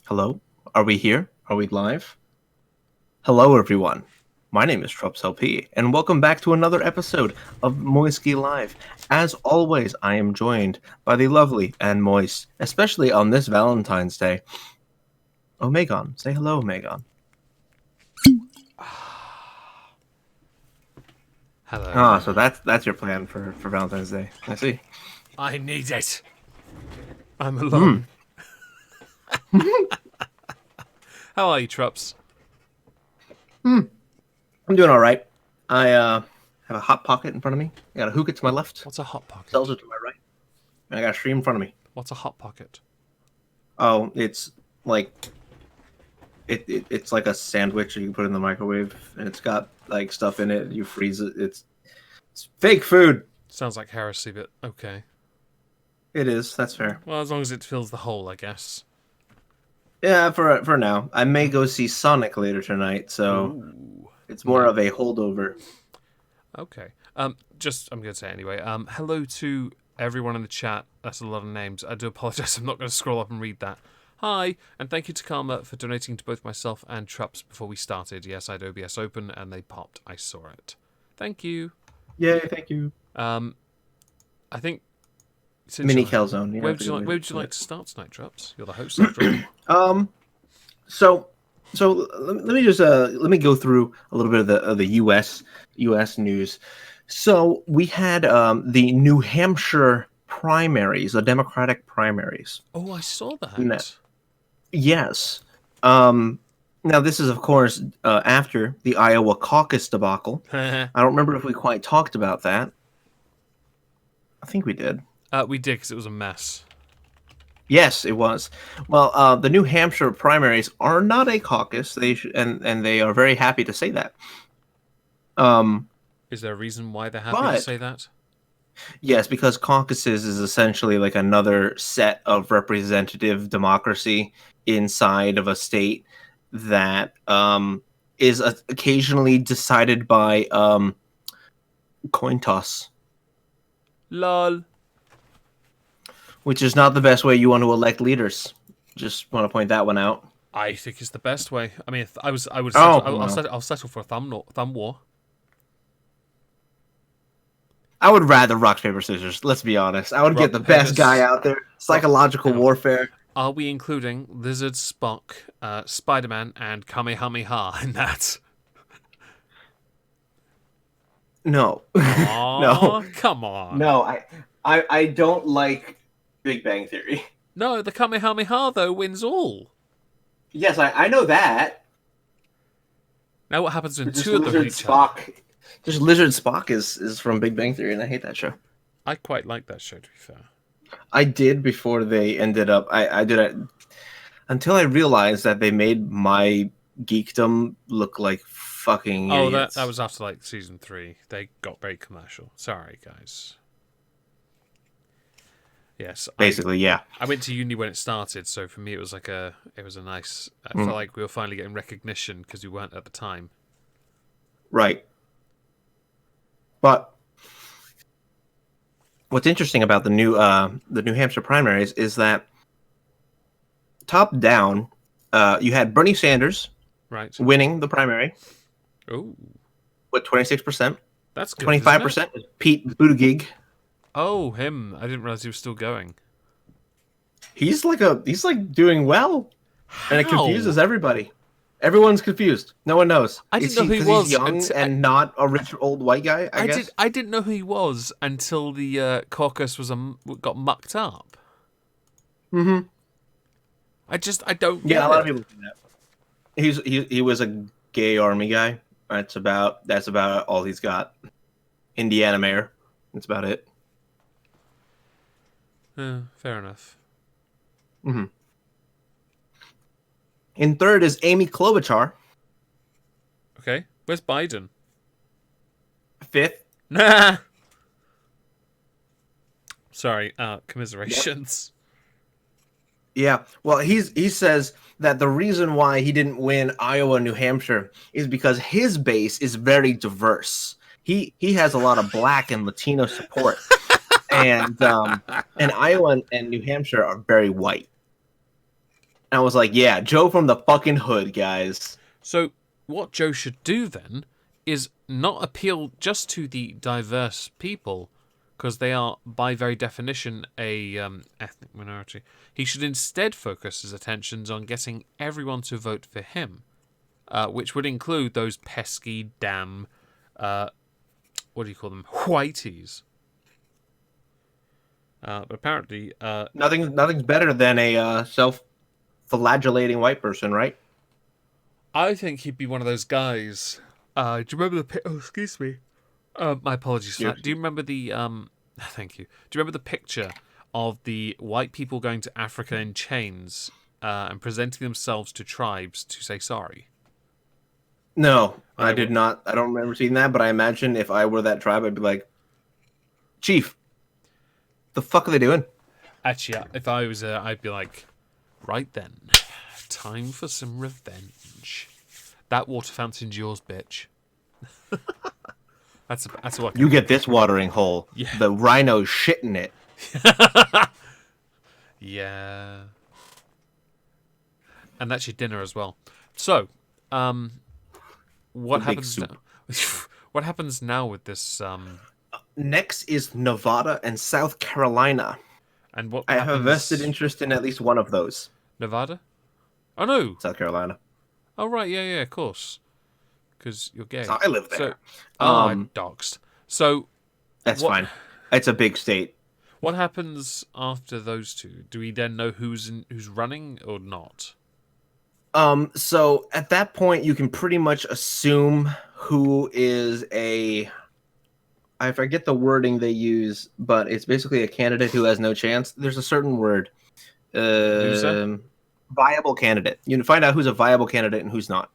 Hello? Are we here? Are we live? Hello, everyone. My name is Trups LP, and welcome back to another episode of Moisky Live. As always, I am joined by the lovely and moist, especially on this Valentine's Day. Oh, Megan. Say hello, Megan. Hello. Ah, so that's your plan for Valentine's Day. I see. I need it. I'm alone. How are you, Trups? I'm doing all right. I have a hot pocket in front of me. I got a hookah to my left, What's a hot pocket? seltzer to my right, and I got a stream in front of me. What's a hot pocket? Oh, it's like it's like a sandwich you can put in the microwave, and it's got like stuff in it. You freeze it. It's fake food. Sounds like heresy, but okay. It is. That's fair. Well, as long as it fills the hole, I guess. Yeah, for now. I may go see Sonic later tonight, so Ooh. it's more of a holdover. Okay. I'm gonna say anyway. Hello to everyone in the chat. That's a lot of names. I do apologize. I'm not going to scroll up and read that. Hi, and thank you to Karma for donating to both myself and Trups before we started. Yes, I had OBS open and they popped. I saw it. Thank you. Yay! Thank you. I think. Mini Calzone. Where would you like to start tonight, Drops? You're the host, after all. So let me just let me go through a little bit of the U.S. news. So we had the New Hampshire primaries, the Democratic primaries. Oh, I saw that. No. Yes. Now this is of course after the Iowa caucus debacle. I don't remember if we quite talked about that. I think we did. We did, because it was a mess. Yes, it was. Well, the New Hampshire primaries are not a caucus. And they are very happy to say that. Is there a reason why they're happy to say that? Yes, because caucuses is essentially like another set of representative democracy inside of a state that is occasionally decided by coin toss. Lol. Which is not the best way you want to elect leaders. Just want to point that one out. I think it's the best way. I mean, I'll settle for a thumb war. I would rather rock, paper, scissors. Let's be honest. I would get the best guy out there. Psychological warfare. Are we including Lizard, Spock, Spider-Man, and Kamehameha in that? No. Aww, no. Come on. No, I don't like Big Bang Theory. No, the Kamehameha, though, wins all. Yes, I know that. Now what happens when two of them Lizard each Spock. other? Just Lizard Spock is from Big Bang Theory, and I hate that show. I quite like that show, to be fair. I did before they ended up... I did it until I realized that they made my geekdom look like fucking idiots. That was after, like, season 3. They got very commercial. Sorry, guys. Yes, basically, yeah. I went to uni when it started, so for me it was like it was a nice. I felt like we were finally getting recognition because we weren't at the time. Right. But what's interesting about the New Hampshire primaries is that top down, you had Bernie Sanders winning the primary. Oh, with 26%. That's good. 25% is Pete Buttigieg. Oh, him! I didn't realize he was still going. He's like doing well, and it confuses everybody. Everyone's confused. No one knows. I didn't know who he was. He's young and not a rich old white guy. I guess. I didn't know who he was until the caucus got mucked up. Mm-hmm. I don't. Yeah, a lot of people do that. He was a gay army guy. That's about all he's got. Indiana mayor. That's about it. Fair enough. Mm-hmm. In third is Amy Klobuchar. Okay. Where's Biden? Fifth. Nah. Sorry. Commiserations. Yep. Yeah. Well, he says that the reason why he didn't win Iowa, New Hampshire is because his base is very diverse. He has a lot of Black and Latino support. And Iowa and New Hampshire are very white. And I was like, yeah, Joe from the fucking hood, guys. So what Joe should do then is not appeal just to the diverse people, because they are, by very definition, a ethnic minority. He should instead focus his attentions on getting everyone to vote for him, which would include those pesky damn, what do you call them, whiteys. But apparently, Nothing's better than a self-flagellating white person, right? I think he'd be one of those guys. Do you remember the? Oh, excuse me. My apologies for that. Do you remember the? Thank you. Do you remember the picture of the white people going to Africa in chains and presenting themselves to tribes to say sorry? No, I did not. I don't remember seeing that, but I imagine if I were that tribe, I'd be like, Chief, the fuck are they doing? Actually, if I was, I'd be like, right then, time for some revenge. That water fountain's yours, bitch. That's what You get this watering hole. Yeah. The rhino's shitting it. Yeah. And that's your dinner as well. So, what happens now? What happens now with this? Next is Nevada and South Carolina. And what I have a happens- vested interest in at least one of those. Nevada? Oh no! South Carolina. Oh right, yeah, of course. Because you're gay. So I live there. So, I doxed. So That's fine. It's a big state. what happens after those two? Do we then know who's running or not? So at that point, you can pretty much assume who is I forget the wording they use, but it's basically a candidate who has no chance. There's a certain word. Loser? Viable candidate. You can find out who's a viable candidate and who's not.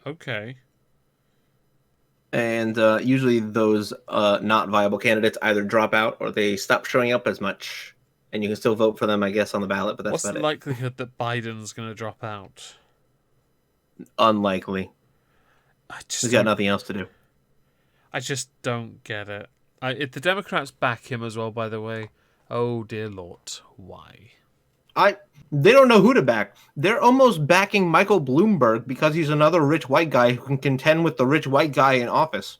Okay. And usually those not viable candidates either drop out or they stop showing up as much. And you can still vote for them, I guess, on the ballot, but that's What's the about it. likelihood that Biden's going to drop out? Unlikely. He's got nothing else to do. I just don't get it. If the Democrats back him as well, by the way, oh dear Lord, why? They don't know who to back. They're almost backing Michael Bloomberg because he's another rich white guy who can contend with the rich white guy in office.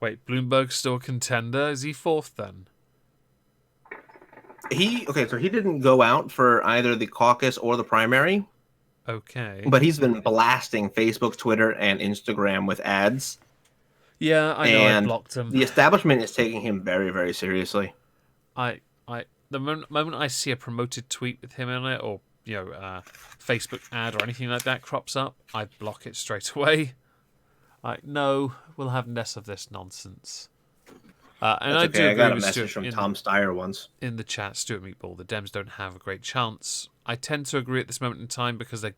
Wait, Bloomberg's still a contender? Is he fourth then? So he didn't go out for either the caucus or the primary, Okay. but he's been blasting Facebook, Twitter, and Instagram with ads. Yeah, I know. I blocked him. The establishment is taking him very, very seriously. The moment I see a promoted tweet with him in it, or Facebook ad or anything like that crops up, I block it straight away. No, we'll have less of this nonsense. And That's okay. I got a message Stuart from Tom Steyer once. in the chat, Stuart Meatball. The Dems don't have a great chance. I tend to agree at this moment in time because their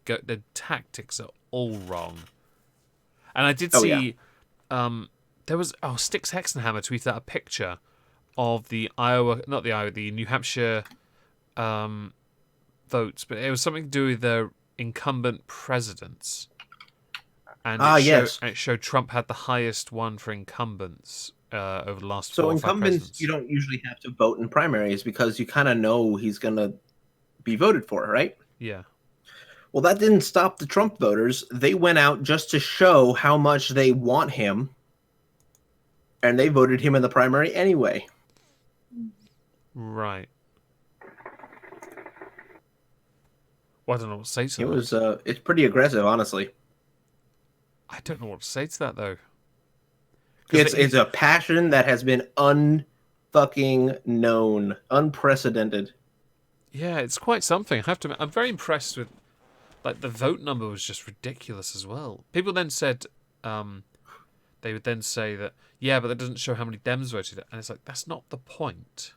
tactics are all wrong. And I did see, there was Styx Hexenhammer tweeted out a picture of the the New Hampshire votes, but it was something to do with the incumbent presidents. And it showed Trump had the highest one for incumbents over the last 4 or 5 incumbents, presidents. you don't usually have to vote in primaries because you kind of know he's going to be voted for, right? Yeah. Well, that didn't stop the Trump voters. They went out just to show how much they want him, and they voted him in the primary anyway. Right. Well, I don't know what to say to It that. it's pretty aggressive, honestly. I don't know what to say to that, though. It's a passion that has been unfucking known, unprecedented. Yeah, it's quite something. I have to admit, I'm very impressed with, the vote number was just ridiculous as well. People then said, they would then say that, yeah, but that doesn't show how many Dems voted. And it's like, that's not the point.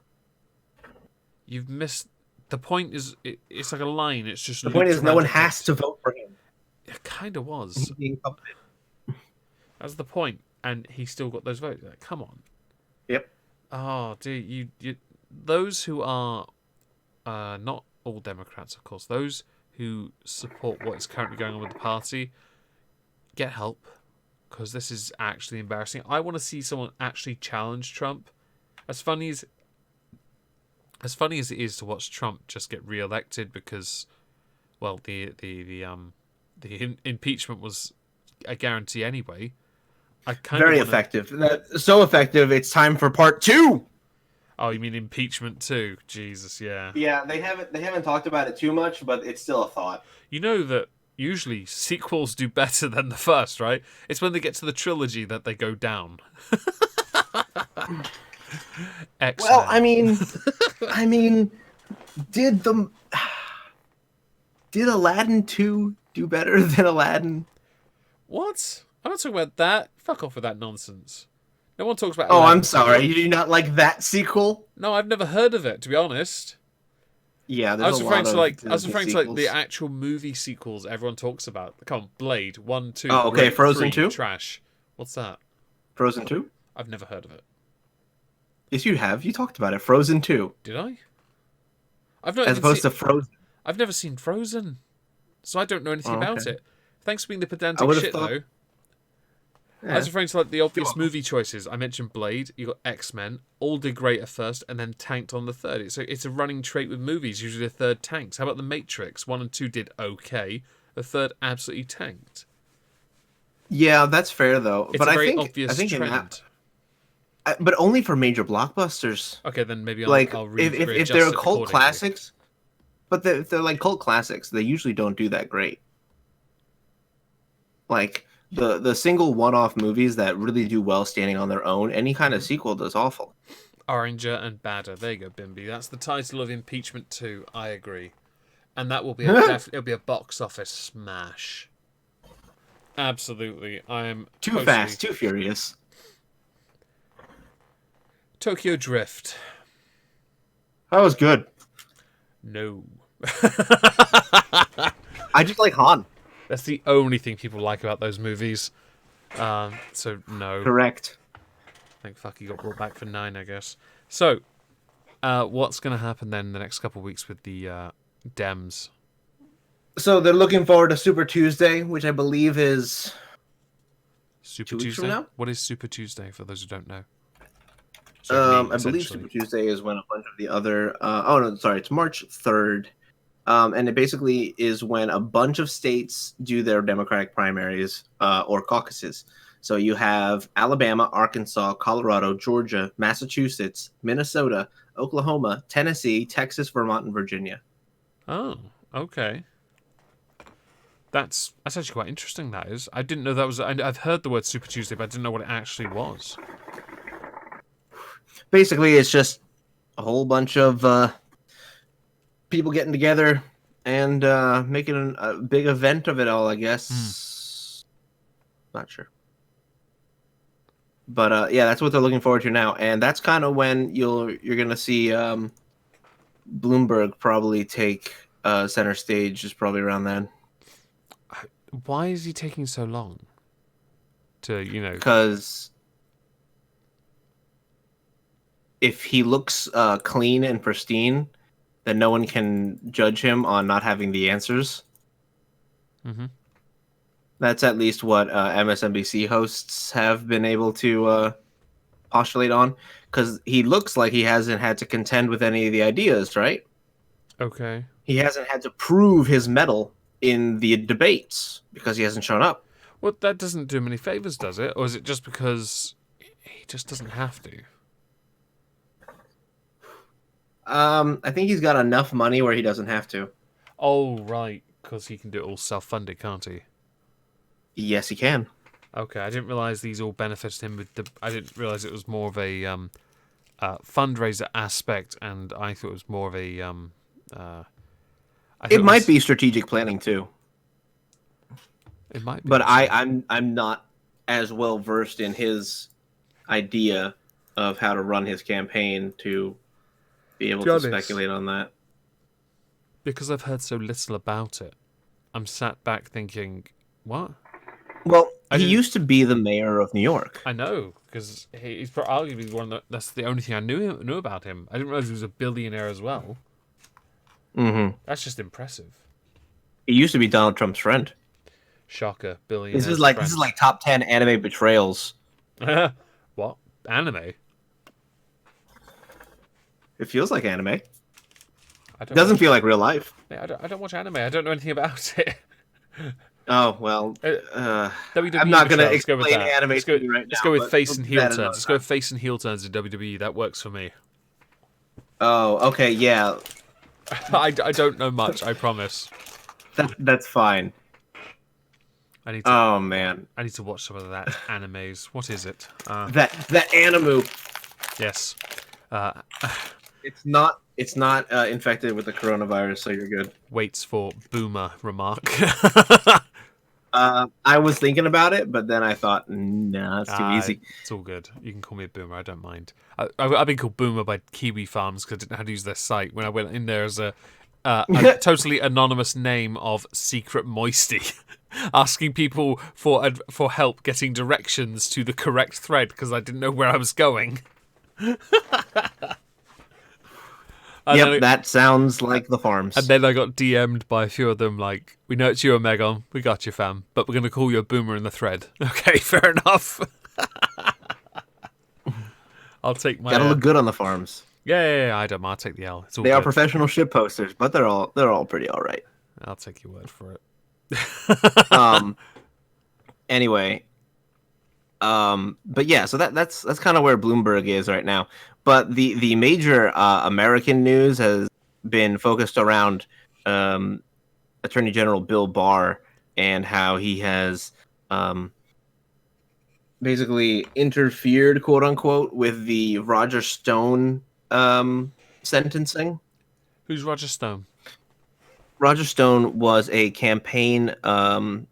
You've missed. The point is, it's like a line. It's just The point is, no around one the has text. to vote for him. It kind of was. That's the point, and he still got those votes. Like, come on. Yep. Oh, dude, you those who are not all Democrats, of course. Those who support what is currently going on with the party, get help, because this is actually embarrassing. I want to see someone actually challenge Trump. As funny as As funny as it is to watch Trump just get re-elected because, well, the impeachment was a guarantee anyway. I kind Very of wanna... effective. So effective. It's time for part 2. Oh, you mean impeachment too? Jesus, yeah. Yeah, they haven't talked about it too much, but it's still a thought. You know that usually sequels do better than the first, right? It's when they get to the trilogy that they go down. X-Men. Well, I mean, did the did Aladdin 2 do better than Aladdin? What? I'm not talking about that. Fuck off with that nonsense. No one talks about Oh, Aladdin. I'm sorry. You do not like that sequel? No, I've never heard of it, to be honest. Yeah, I there's was a referring lot to of I was referring to sequels. the actual movie sequels everyone talks about. Come on, Blade 1, 2. Oh, okay, great, Frozen 3, 2? trash. What's that? Frozen 2? I've never heard of it. Yes, you have. You talked about it. Frozen 2. Did I? I've not As even opposed seen... to Frozen. I've never seen Frozen, so I don't know anything Oh, about okay. it. Thanks for being the pedantic I would've shit, thought- though. Yeah. I was referring to like the obvious welcome. movie choices. I mentioned Blade, you got X-Men, all did great at first, and then tanked on the third. It's a running trait with movies. Usually the third tanks. How about the Matrix? 1 and 2 did okay. The third absolutely tanked. Yeah, that's fair though. It's but a I very think obvious I think trend. in that, but only for major blockbusters. Okay, then maybe Like I'll if readjust they're it cult accordingly. classics, but if they're like cult classics, they usually don't do that great. Like the single one-off movies that really do well standing on their own, any kind of sequel does awful. Oranger and Badder. There you go, Bimby. That's the title of Impeachment 2. I agree. And that will be it'll be a box office smash. Absolutely. I am Too fast, too furious. Tokyo Drift. That was good. No. I just like Han. That's the only thing people like about those movies. So no. Correct. Thank fuck he got brought back for 9, I guess. So, what's going to happen then in the next couple of weeks with the Dems? So they're looking forward to Super Tuesday, which I believe is Super 2 weeks Tuesday? from now? What is Super Tuesday, for those who don't know? So me, I believe essentially. Super Tuesday is when a bunch of the other. Oh no, sorry, it's March 3rd, and it basically is when a bunch of states do their Democratic primaries or caucuses. So you have Alabama, Arkansas, Colorado, Georgia, Massachusetts, Minnesota, Oklahoma, Tennessee, Texas, Vermont, and Virginia. Oh, okay. That's actually quite interesting, that is. I didn't know that was... I've heard the word Super Tuesday, but I didn't know what it actually was. Basically, it's just a whole bunch of people getting together and making a big event of it all, I guess. Not sure. But yeah, that's what they're looking forward to now. And that's kind of when you're going to see Bloomberg probably take center stage, just probably around then. Why is he taking so long to, Because if he looks clean and pristine, then no one can judge him on not having the answers. Mm-hmm. That's at least what MSNBC hosts have been able to postulate on, because he looks like he hasn't had to contend with any of the ideas, right? Okay. He hasn't had to prove his mettle in the debates because he hasn't shown up. Well, that doesn't do him any favours, does it? Or is it just because he just doesn't have to? I think he's got enough money where he doesn't have to. Oh, right. Because he can do it all self-funded, can't he? Yes, he can. Okay, I didn't realise these all benefited him with the... I didn't realise it was more of a fundraiser aspect, and I thought it was more of a... It might be strategic planning too. It might be. But I'm not as well versed in his idea of how to run his campaign to be able to speculate on that. Because I've heard so little about it, I'm sat back thinking, what? Well, he used to be the mayor of New York. I know, because he's arguably that's the only thing I knew about him. I didn't realize he was a billionaire as well. Mm-hmm. That's just impressive. He used to be Donald Trump's friend. Shocker, billionaire. This is like top 10 anime betrayals. What? Anime? It feels like anime. It I don't doesn't watch, feel like real life. I don't watch anime. I don't know anything about it. Oh, well, WWE I'm not going Michelle, to let's go with explain that. anime to you right Let's now. go with but face we'll and do heel that turns. another Let's go with time. face and heel turns in WWE. That works for me. Oh, okay, yeah. I don't know much, I promise. That's fine. I need to. Oh, man. I need to watch some of that animes. What is it? That anime, Yes. it's not infected with the coronavirus, so you're good. Waits for boomer remark. I was thinking about it, but then I thought, nah, it's too easy. It's all good. You can call me a boomer. I don't mind. I've been called boomer by Kiwi Farms because I didn't know how to use their site. When I went in there as a totally anonymous name of Secret Moisty, asking people for help getting directions to the correct thread because I didn't know where I was going. Yep, that sounds like the farms. And then I got DM'd by a few of them like, we know it's you, Megon. We got you, fam. But we're going to call you a boomer in the thread. Okay, fair enough. I'll take my... Gotta look good on the farms. Yeah, I don't mind. I'll take the L. It's all They good. are professional shit posters, but they're all pretty all right. I'll take your word for it. Anyway. But yeah, so that's kind of where Bloomberg is right now. But the major American news has been focused around Attorney General Bill Barr and how he has basically interfered, quote unquote, with the Roger Stone sentencing. Who's Roger Stone? Roger Stone was a campaign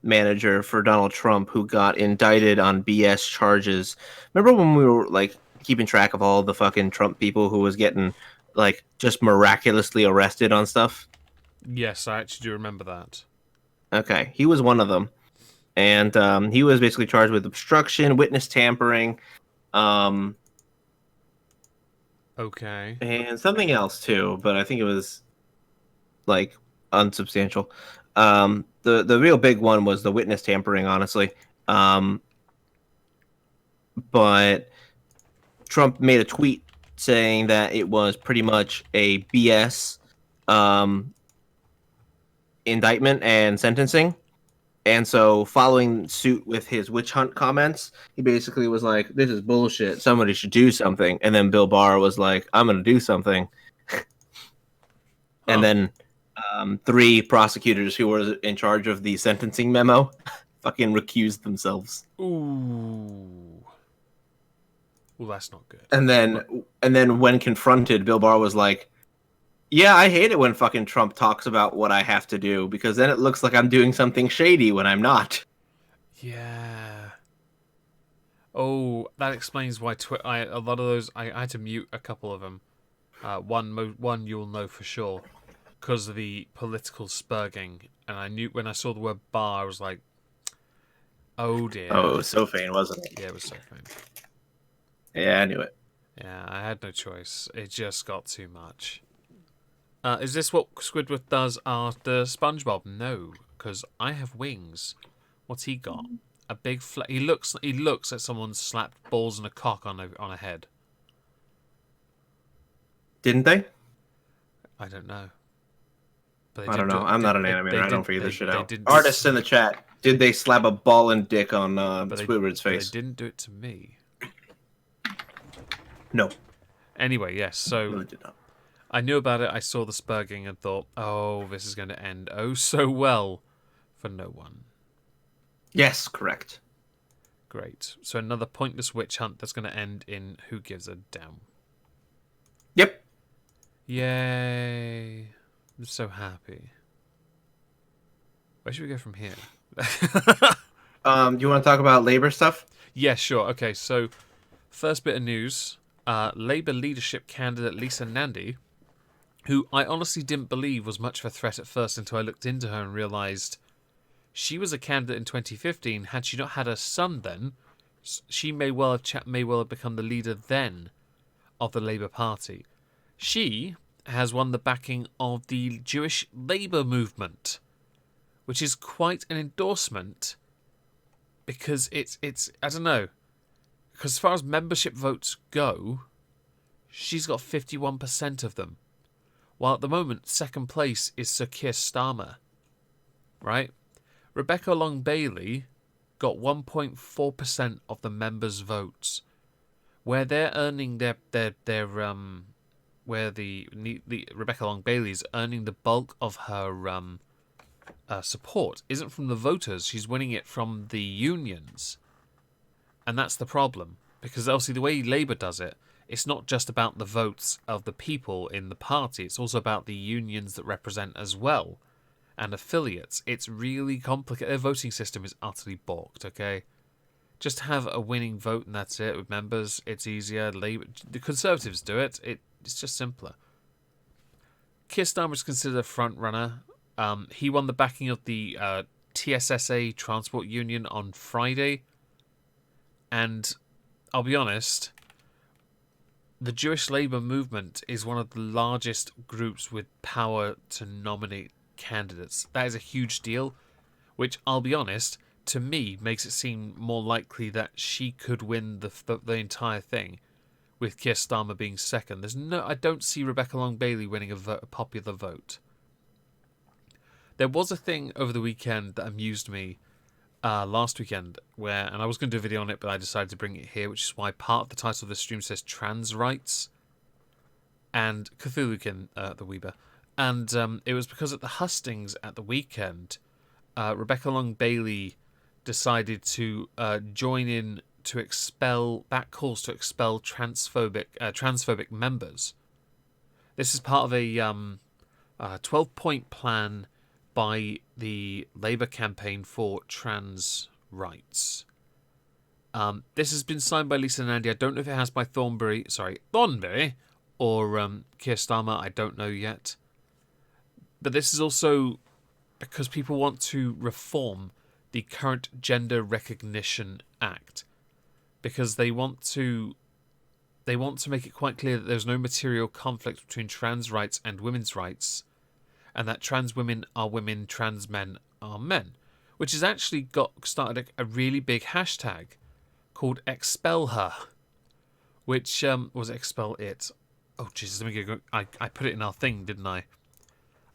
manager for Donald Trump who got indicted on BS charges. Remember when we were like keeping track of all the fucking Trump people who was getting like just miraculously arrested on stuff? Yes, I actually do remember that. Okay, he was one of them. And he was basically charged with obstruction, witness tampering, okay, and something else too, but I think it was like unsubstantial. The real big one was the witness tampering, honestly. But Trump made a tweet saying that it was pretty much a BS indictment and sentencing. And so, following suit with his witch hunt comments, he basically was like, "This is bullshit. Somebody should do something." And then Bill Barr was like, "I'm going to do something." And then 3 prosecutors who were in charge of the sentencing memo fucking recused themselves. Ooh. Well, that's not good. And then when confronted, Bill Barr was like, "Yeah, I hate it when fucking Trump talks about what I have to do because then it looks like I'm doing something shady when I'm not." Yeah. Oh, that explains why a lot of those I had to mute a couple of them. One you'll know for sure because of the political spurging, and I knew when I saw the word bar, I was like, "Oh dear." Oh, it was Sophane, wasn't it? Yeah, it was so fun. Yeah, I knew it. Yeah, I had no choice. It just got too much. Is this what Squidward does after SpongeBob? No, because I have wings. What's he got? A big he looks like someone slapped balls and a cock on a head. Didn't they? I don't know. But I don't know. I'm not an animator. I don't figure this shit out. Artists in the chat, did they slap a ball and dick on Squidward's face? They didn't do it to me. No. Anyway, yes. So No, they did not. I knew about it. I saw the spurging and thought, "Oh, this is going to end oh so well for no one." Yes, correct. Great. So another pointless witch hunt that's going to end in who gives a damn. Yep. Yay. I'm so happy. Where should we go from here? Do you want to talk about labor stuff? Yeah, sure. Okay, so first bit of news. Labour leadership candidate Lisa Nandy, who I honestly didn't believe was much of a threat at first until I looked into her and realised she was a candidate in 2015. Had she not had her son then, she may well have become the leader then of the Labour Party. She has won the backing of the Jewish Labour movement, which is quite an endorsement because it's I don't know. Because as far as membership votes go, she's got 51% of them. While at the moment, second place is Sir Keir Starmer. Right? Rebecca Long-Bailey got 1.4% of the members' votes, where they're earning where the Rebecca Long-Bailey is earning the bulk of her support isn't from the voters. She's winning it from the unions, and that's the problem. Because obviously the way Labour does it, it's not just about the votes of the people in the party. It's also about the unions that represent as well, and affiliates. It's really complicated. Their voting system is utterly balked. Okay. Just have a winning vote and that's it. With members, it's easier. Labour, the Conservatives do it. It's just simpler. Keir Starmer is considered a front runner. He won the backing of the TSSA Transport Union on Friday. And I'll be honest, the Jewish Labour movement is one of the largest groups with power to nominate candidates. That is a huge deal, which I'll be honest, to me, makes it seem more likely that she could win the entire thing, with Keir Starmer being second. I don't see Rebecca Long-Bailey winning a popular vote. There was a thing over the weekend that amused me last weekend, and I was going to do a video on it, but I decided to bring it here, which is why part of the title of the stream says trans rights and Cthulhukin, the Weber. And it was because at the hustings at the weekend, Rebecca Long-Bailey decided to join in to expel calls to expel transphobic members. This is part of a 12-point plan by the Labour campaign for trans rights. This has been signed by Lisa and Andy. I don't know if it has by Thornberry or Keir Starmer. I don't know yet. But this is also because people want to reform the current Gender Recognition Act, because they want to make it quite clear that there's no material conflict between trans rights and women's rights, and that trans women are women, trans men are men, which has actually started a really big hashtag called Expel Her, which was Expel It. Oh Jesus, let me go. I put it in our thing, didn't I?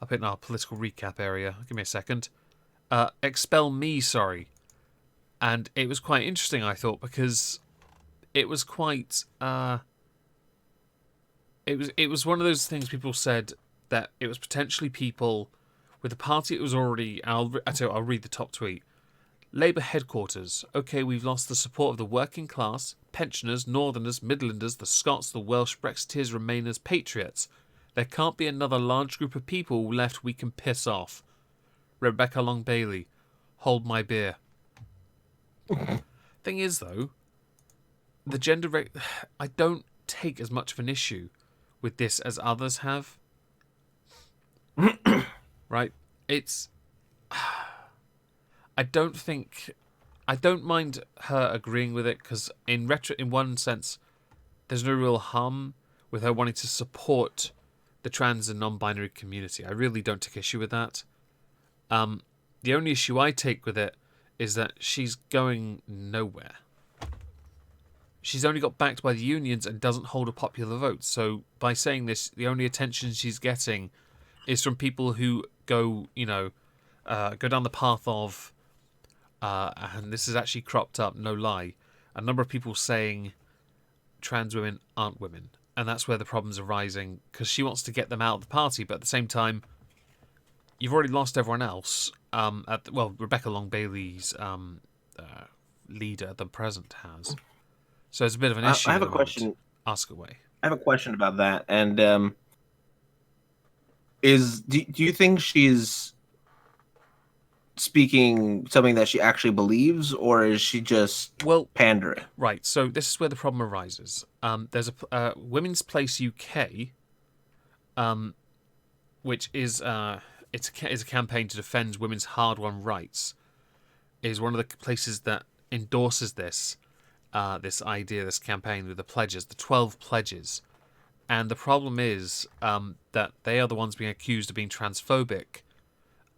I put it in our political recap area. Give me a second. Expel Me, sorry. And it was quite interesting, I thought, because it was quite it was one of those things people said that it was potentially people with the party. It was already. I'll read the top tweet. Labour headquarters. Okay, we've lost the support of the working class, pensioners, Northerners, Midlanders, the Scots, the Welsh, Brexiteers, Remainers, Patriots. There can't be another large group of people left we can piss off. Rebecca Long-Bailey, hold my beer. Thing is, though, the I don't take as much of an issue with this as others have. Right? It's... I don't mind her agreeing with it, because in one sense, there's no real harm with her wanting to support the trans and non-binary community. I really don't take issue with that. The only issue I take with it is that she's going nowhere. She's only got backed by the unions and doesn't hold a popular vote. So by saying this, the only attention she's getting is from people who go down the path of, and this is actually cropped up, no lie, a number of people saying trans women aren't women. And that's where the problems are rising, because she wants to get them out of the party, but at the same time, you've already lost everyone else. Rebecca Long-Bailey's leader, the present, has. So it's a bit of an issue. I have a question. Ask away. I have a question about that. And do you think she's speaking something that she actually believes, or is she just pandering? Right. So this is where the problem arises. There's a Women's Place UK, which is is a campaign to defend women's hard-won rights. Is one of the places that endorses this idea, this campaign with the pledges, the 12 pledges. And the problem is that they are the ones being accused of being transphobic,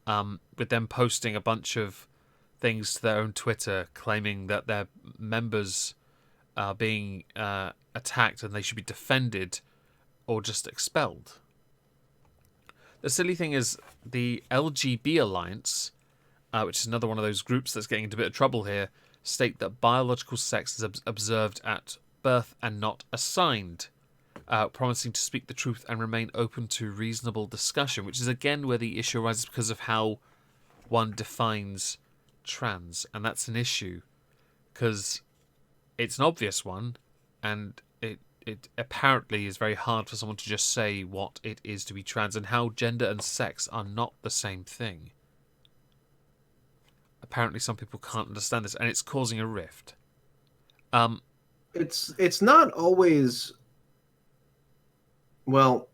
with them posting a bunch of things to their own Twitter claiming that their members are being attacked and they should be defended or just expelled. The silly thing is the LGB Alliance, which is another one of those groups that's getting into a bit of trouble here, state that biological sex is observed at birth and not assigned, promising to speak the truth and remain open to reasonable discussion, which is again where the issue arises because of how one defines trans, and that's an issue because it's an obvious one, and it apparently is very hard for someone to just say what it is to be trans and how gender and sex are not the same thing. Apparently some people can't understand this, and it's causing a rift. It's not always, well,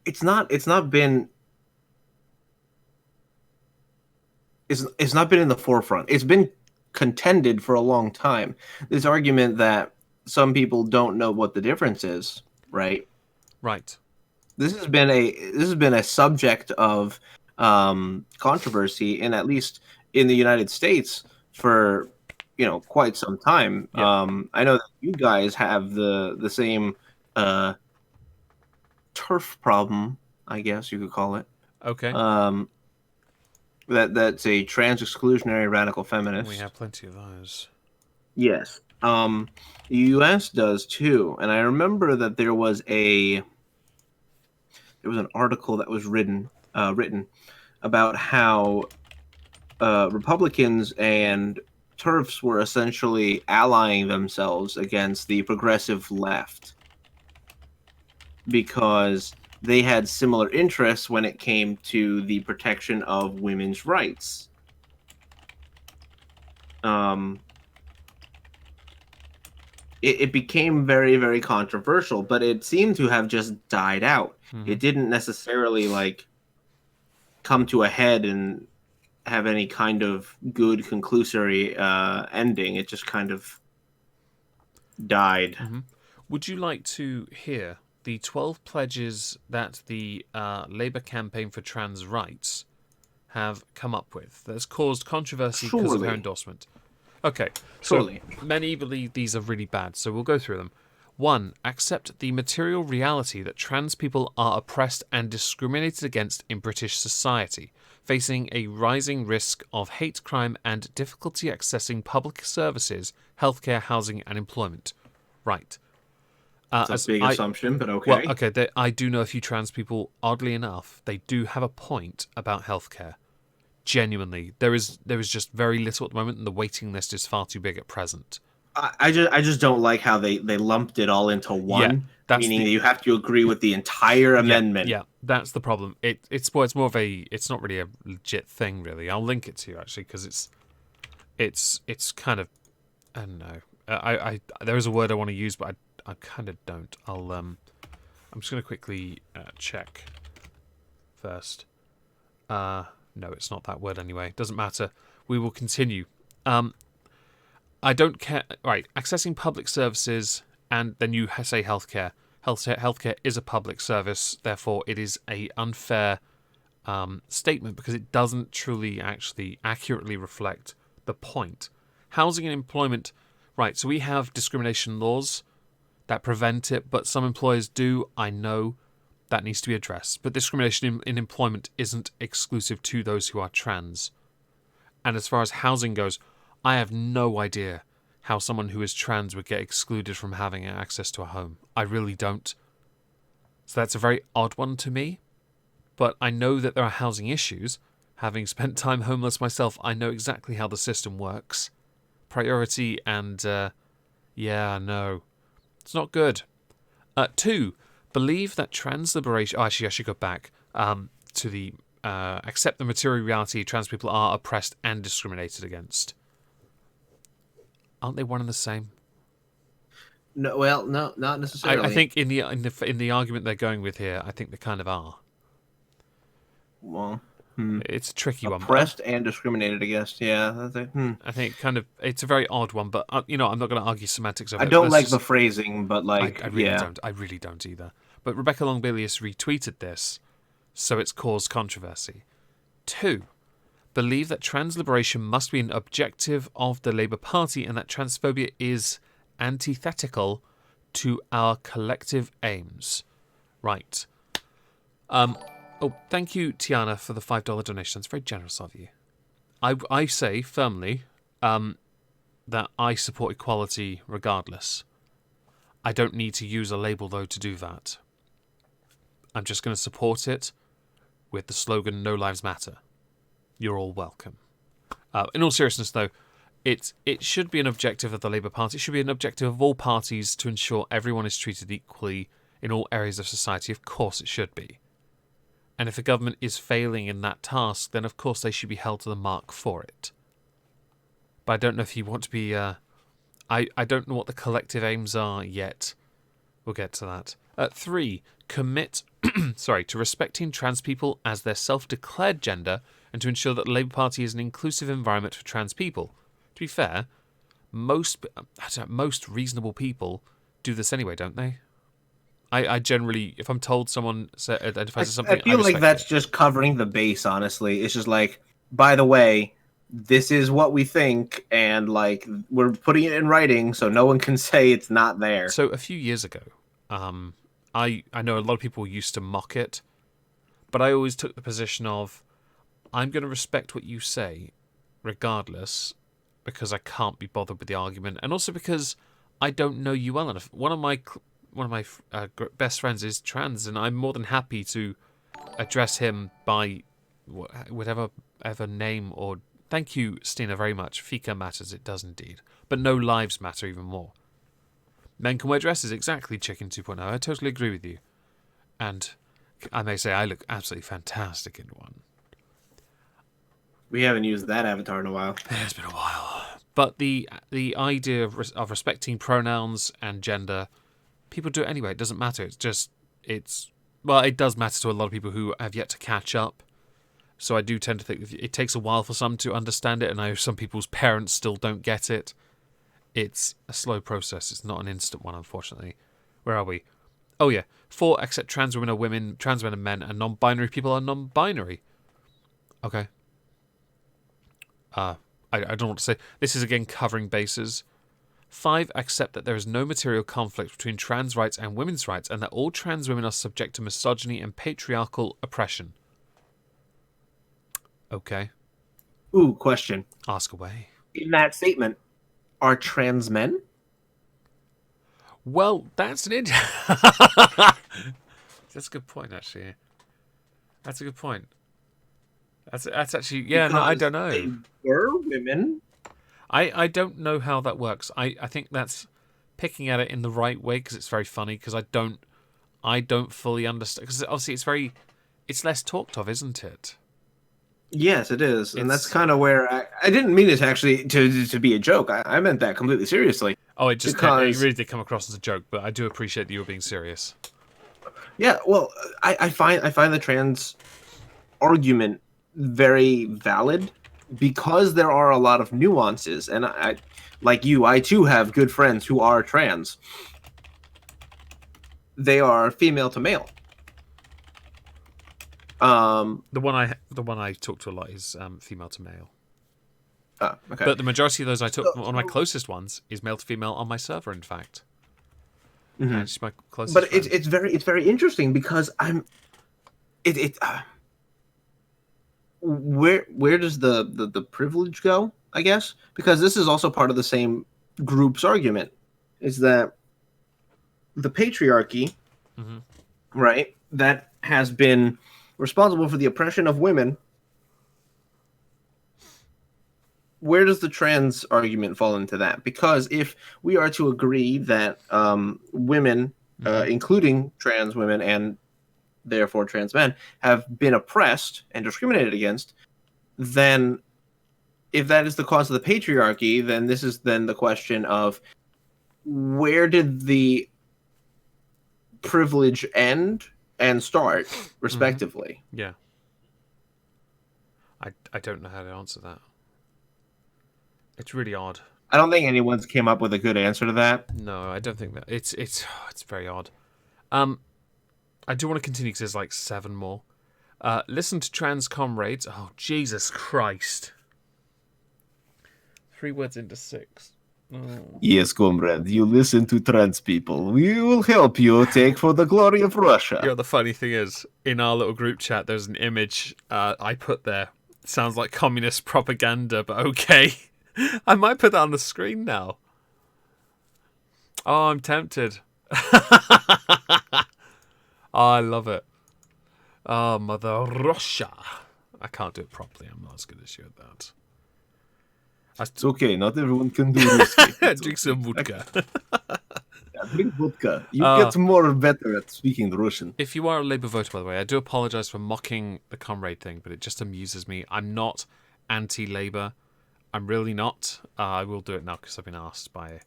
it's not been in the forefront. It's been contended for a long time. This argument that some people don't know what the difference is, right? Right. This has been a subject of controversy, in at least in the United States, for quite some time. Yeah. I know that you guys have the same turf problem, I guess you could call it. Okay. That's a trans exclusionary radical feminist. We have plenty of those. Yes. The U.S. does too, and I remember that there was an article that was written about how Republicans and TERFs were essentially allying themselves against the progressive left because they had similar interests when it came to the protection of women's rights. It became very, very controversial, but it seemed to have just died out. Mm-hmm. It didn't necessarily come to a head and have any kind of good conclusory ending. It just kind of died. Mm-hmm. Would you like to hear the 12 pledges that the Labour Campaign for Trans Rights have come up with that's caused controversy because of her endorsement? Okay, Surely. So many believe these are really bad, so we'll go through them. 1. Accept the material reality that trans people are oppressed and discriminated against in British society, facing a rising risk of hate crime and difficulty accessing public services, healthcare, housing, and employment. Right. That's a big assumption, but okay. Well, okay, I do know a few trans people, oddly enough, they do have a point about healthcare. Genuinely, there is just very little at the moment, and the waiting list is far too big at present. I just don't like how they lumped it all into one, meaning that you have to agree with the entire amendment. Yeah, that's the problem. It's more of a, it's not really a legit thing, really. I'll link it to you actually because it's kind of, I don't know. I there is a word I want to use, but I kind of don't. I'm just going to quickly check first. No, it's not that word anyway. Doesn't matter. We will continue. I don't care. Right, accessing public services, and then you say healthcare. Healthcare is a public service, therefore it is a unfair statement because it doesn't truly actually accurately reflect the point. Housing and employment. Right, so we have discrimination laws that prevent it, but some employers do. I know that needs to be addressed. But discrimination in employment isn't exclusive to those who are trans. And as far as housing goes, I have no idea how someone who is trans would get excluded from having access to a home. I really don't. So that's a very odd one to me. But I know that there are housing issues. Having spent time homeless myself, I know exactly how the system works. Priority and, no. It's not good. 2. Believe that trans liberation... Oh, actually, I should go back to the... accept the material reality trans people are oppressed and discriminated against. Aren't they one and the same? No, well, no, not necessarily. I think in the argument they're going with here, I think they kind of are. Well, it's a tricky one. Oppressed and discriminated against. Yeah, I think kind of it's a very odd one, but I'm not going to argue semantics of it. I don't like the phrasing, but I really don't. I really don't either. But Rebecca Longbilius retweeted this, so it's caused controversy. 2. Believe that trans liberation must be an objective of the Labour Party and that transphobia is antithetical to our collective aims. Right. Oh, thank you, Tiana, for the $5 donation. It's very generous of you. I say firmly that I support equality regardless. I don't need to use a label, though, to do that. I'm just going to support it with the slogan, No Lives Matter. You're all welcome. In all seriousness, though, it should be an objective of the Labour Party. It should be an objective of all parties to ensure everyone is treated equally in all areas of society. Of course it should be. And if the government is failing in that task, then of course they should be held to the mark for it. But I don't know if you want to be... I don't know what the collective aims are yet. We'll get to that. 3. Commit to respecting trans people as their self-declared gender and to ensure that the Labour Party is an inclusive environment for trans people. To be fair, most reasonable people do this anyway, don't they? I generally, if I'm told someone identifies as something, I feel like that's just covering the base, honestly. It's just like, by the way, this is what we think, and like we're putting it in writing so no one can say it's not there. So a few years ago, I know a lot of people used to mock it, but I always took the position of, I'm going to respect what you say regardless, because I can't be bothered with the argument, and also because I don't know you well enough. One of my best friends is trans, and I'm more than happy to address him by whatever name or... Thank you, Stina, very much. Fika matters, it does indeed. But no lives matter even more. Men can wear dresses, exactly, Chicken 2.0. I totally agree with you. And I may say I look absolutely fantastic in one. We haven't used that avatar in a while. It's been a while. But the idea of respecting pronouns and gender, people do it anyway. It doesn't matter. It does matter to a lot of people who have yet to catch up. So I do tend to think it takes a while for some to understand it, and I know some people's parents still don't get it. It's a slow process. It's not an instant one, unfortunately. Where are we? Oh, yeah. 4, accept trans women are women, trans men are men, and non-binary people are non-binary. Okay. I don't know what to say. This is, again, covering bases. 5, accept that there is no material conflict between trans rights and women's rights, and that all trans women are subject to misogyny and patriarchal oppression. Okay. Ooh, question. Ask away. In that statement, are trans men? Well, that's an that's a good point, actually. That's a good point. That's actually... Yeah, no, I don't know. They were women. I don't know how that works. I think that's picking at it in the right way, because it's very funny, because I don't fully understand. Because obviously it's less talked of, isn't it? Yes, it is, and that's kind of where I didn't mean it actually to be a joke. I meant that completely seriously. Oh, it really did come across as a joke, but I do appreciate that you were being serious. Yeah, well, I find the trans argument very valid because there are a lot of nuances, and I like you, I too have good friends who are trans. They are female to male. The one I talk to a lot is female to male. Okay. But the majority of those I took, one of my closest ones is male to female on my server, in fact. Mm-hmm. And she's my closest but friend. it's very interesting because where does the privilege go, I guess? Because this is also part of the same group's argument, is that the patriarchy, mm-hmm. right, that has been responsible for the oppression of women. Where does the trans argument fall into that? Because if we are to agree that women, mm-hmm. Including trans women and therefore trans men, have been oppressed and discriminated against, then if that is the cause of the patriarchy, then this is then the question of where did the privilege end and start, respectively. Mm-hmm. Yeah. I don't know how to answer that. It's really odd. I don't think anyone's came up with a good answer to that. No, I don't think that. It's very odd. I do want to continue because there's like 7 more. Listen to trans comrades. Oh, Jesus Christ. 3 words into 6. Yes, comrade, you listen to trans people. We will help you take for the glory of Russia. You know, the funny thing is, in our little group chat, there's an image I put there. It sounds like communist propaganda, but okay. I might put that on the screen now. Oh, I'm tempted. Oh, I love it. Oh, Mother Russia. I can't do it properly. I'm not as good as you at that. It's okay. Not everyone can do Ruski. Drink some vodka. Yeah, drink vodka. You get more better at speaking Russian. If you are a Labour voter, by the way, I do apologise for mocking the comrade thing, but it just amuses me. I'm not anti-Labour. I'm really not. I will do it now because I've been asked by a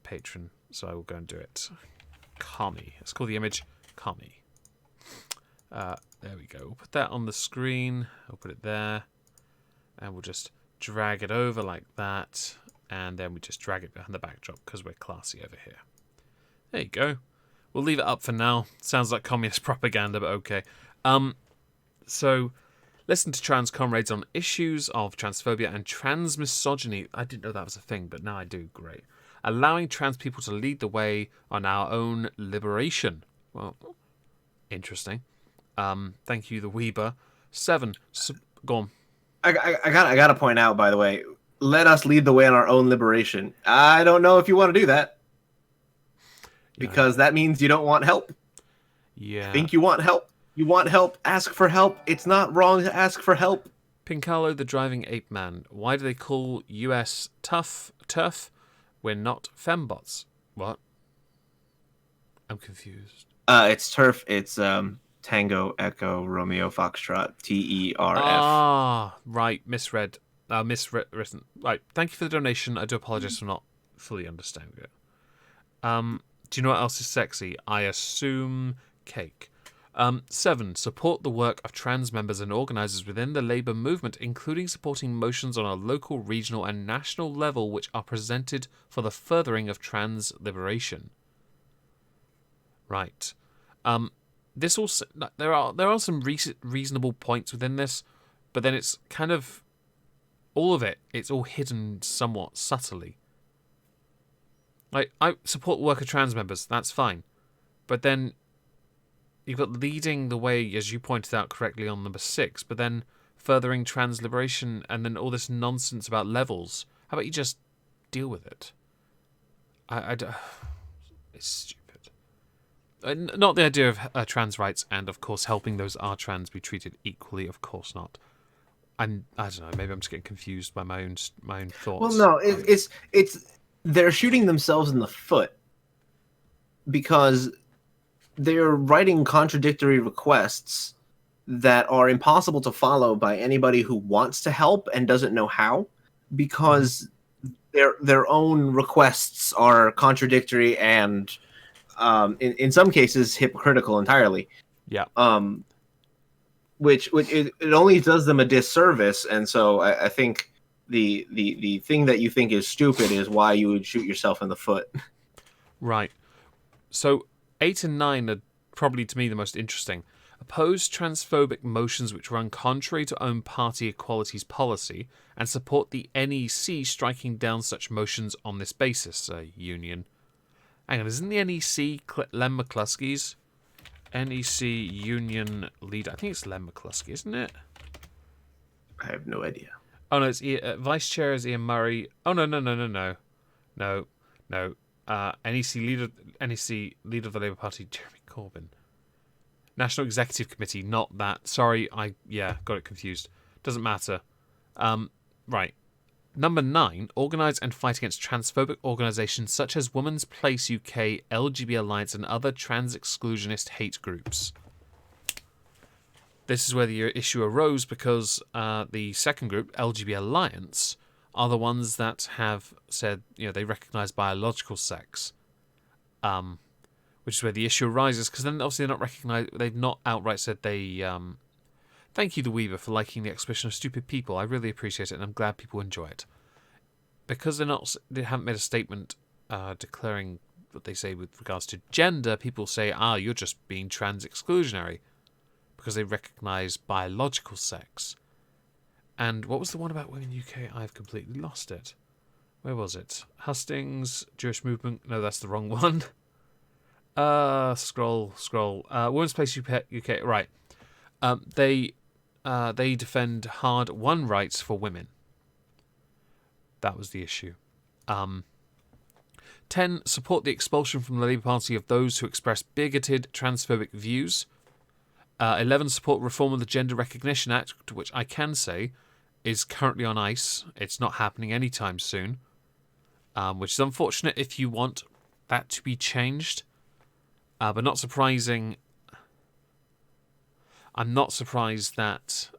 patron, so I will go and do it. Commie. Let's call the image Commie. There we go. We'll put that on the screen. I'll put it there. And we'll just drag it over like that. And then we just drag it behind the backdrop because we're classy over here. There you go. We'll leave it up for now. Sounds like communist propaganda, but okay. So, listen to trans comrades on issues of transphobia and trans misogyny. I didn't know that was a thing, but now I do. Great. Allowing trans people to lead the way on our own liberation. Well, interesting. Thank you, the Weber. 7. Go on. I gotta point out, by the way, let us lead the way on our own liberation. I don't know if you want to do that. Because that means you don't want help. Yeah. Think you want help. You want help, ask for help. It's not wrong to ask for help. Pincalo, the driving ape man. Why do they call US TERF? We're not fembots. What? I'm confused. It's TERF. It's Tango Echo Romeo Foxtrot TERF. Ah, right. Misread. Miswritten. Right. Thank you for the donation. I do apologize for not fully understanding it. Do you know what else is sexy? I assume cake. 7. Support the work of trans members and organisers within the Labour movement, including supporting motions on a local, regional and national level which are presented for the furthering of trans liberation. Right. This also there are some reasonable points within this, but then it's kind of all of it. It's all hidden somewhat subtly. Like, I support the work of trans members. That's fine, but then you've got leading the way, as you pointed out correctly on number 6, but then furthering trans liberation, and then all this nonsense about levels. How about you just deal with it? It's stupid. Not the idea of trans rights and, of course, helping those are trans be treated equally. Of course not. I don't know. Maybe I'm just getting confused by my own thoughts. Well, no, it's they're shooting themselves in the foot because they're writing contradictory requests that are impossible to follow by anybody who wants to help and doesn't know how, because their own requests are contradictory and in some cases hypocritical entirely. Yeah. Which it only does them a disservice, and so I think the thing that you think is stupid is why you would shoot yourself in the foot. Right. So 8 and 9 are probably, to me, the most interesting. Oppose transphobic motions which run contrary to own party equalities policy, and support the NEC striking down such motions on this basis. Union. Hang on, isn't the NEC Len McCluskey's? NEC Union leader. I think it's Len McCluskey, isn't it? I have no idea. Oh no, it's Vice Chair is Ian Murray. Oh no. NEC leader of the Labour Party, Jeremy Corbyn. National Executive Committee, not that. Sorry, got it confused. Doesn't matter. Right. Number 9, organise and fight against transphobic organisations such as Women's Place UK, LGB Alliance and other trans exclusionist hate groups. This is where the issue arose because the second group, LGB Alliance, are the ones that have said, they recognise biological sex, which is where the issue arises, because then obviously they've not outright said they... Thank you, the Weaver, for liking the expression of stupid people. I really appreciate it, and I'm glad people enjoy it. Because they haven't made a statement declaring what they say with regards to gender, people say, you're just being trans exclusionary, because they recognise biological sex. And what was the one about women in the UK? I've completely lost it. Where was it? Hustings, Jewish movement. No, that's the wrong one. Scroll. Women's Place UK. Right. They defend hard-won rights for women. That was the issue. 10. Support the expulsion from the Labour Party of those who express bigoted, transphobic views. 11. Support reform of the Gender Recognition Act, which I can say is currently on ice. It's not happening anytime soon, which is unfortunate if you want that to be changed. But not surprising. I'm not surprised that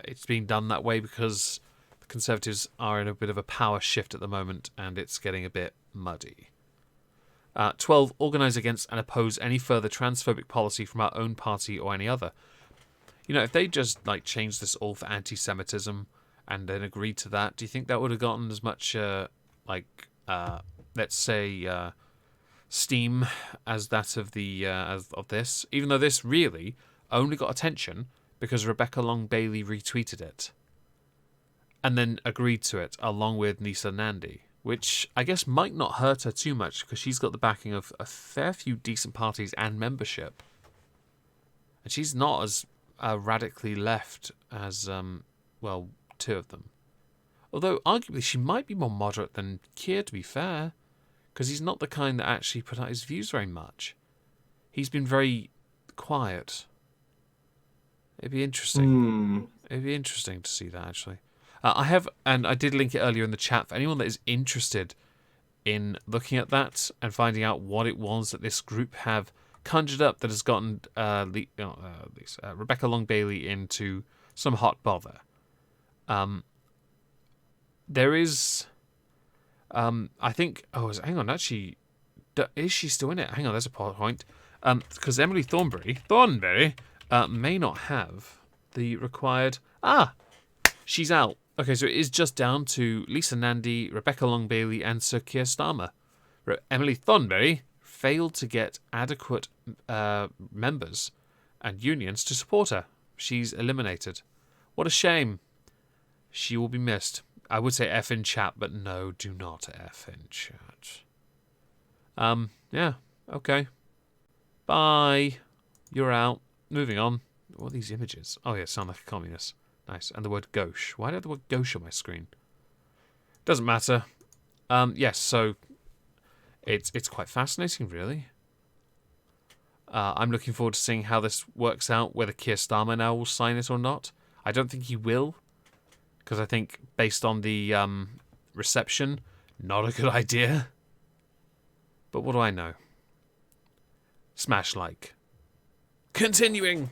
it's being done that way because the Conservatives are in a bit of a power shift at the moment and it's getting a bit muddy. 12. Organise against and oppose any further transphobic policy from our own party or any other. You know, if they just changed this all for anti-Semitism and then agreed to that, do you think that would have gotten as much let's say steam as that of the of this? Even though this really only got attention because Rebecca Long Bailey retweeted it and then agreed to it along with Nisa Nandi, which I guess might not hurt her too much because she's got the backing of a fair few decent parties and membership. And she's not as radically left as, two of them. Although, arguably, she might be more moderate than Keir, to be fair, because he's not the kind that actually put out his views very much. He's been very quiet. It'd be interesting. It'd be interesting to see that, actually. I did link it earlier in the chat for anyone that is interested in looking at that and finding out what it was that this group have conjured up that has gotten Rebecca Long Bailey into some hot bother. There is, I think. Hang on. Actually, is she still in it? Hang on. There's a point. Because Emily Thornberry may not have the required. She's out. Okay, so it is just down to Lisa Nandy, Rebecca Long Bailey, and Sir Keir Starmer. Emily Thornberry failed to get adequate members and unions to support her. She's eliminated. What a shame. She will be missed. I would say F in chat, but no, do not F in chat. Yeah, okay. Bye. You're out. Moving on. What are these images? Oh yeah, sound like a communist. Nice. And the word gauche. Why do I have the word gauche on my screen? Doesn't matter. Yes, so it's quite fascinating, really. I'm looking forward to seeing how this works out, whether Keir Starmer now will sign it or not. I don't think he will, because I think based on the reception, not a good idea. But what do I know? Smash like. Continuing.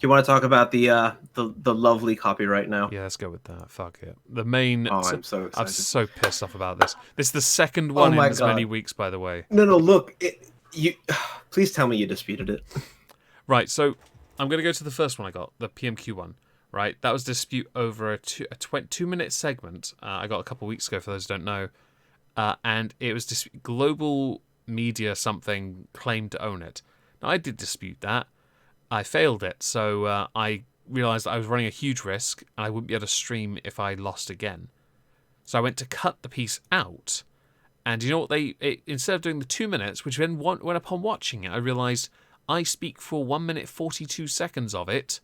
Do you want to talk about the lovely copyright now? Yeah, let's go with that. Fuck it. The main. Oh, I'm so excited. I'm so pissed off about this. This is the second one in as many weeks, by the way. No, look. Please tell me you disputed it. Right, so I'm going to go to the first one I got, the PMQ one. Right, that was a dispute over a 2-minute segment I got a couple of weeks ago, for those who don't know. And it was Global Media something claimed to own it. Now, I did dispute that. I failed it, so I realised I was running a huge risk and I wouldn't be able to stream if I lost again. So I went to cut the piece out, and you know what instead of doing the 2 minutes, which then when upon watching it, I realised I speak for 1 minute 42 seconds of it,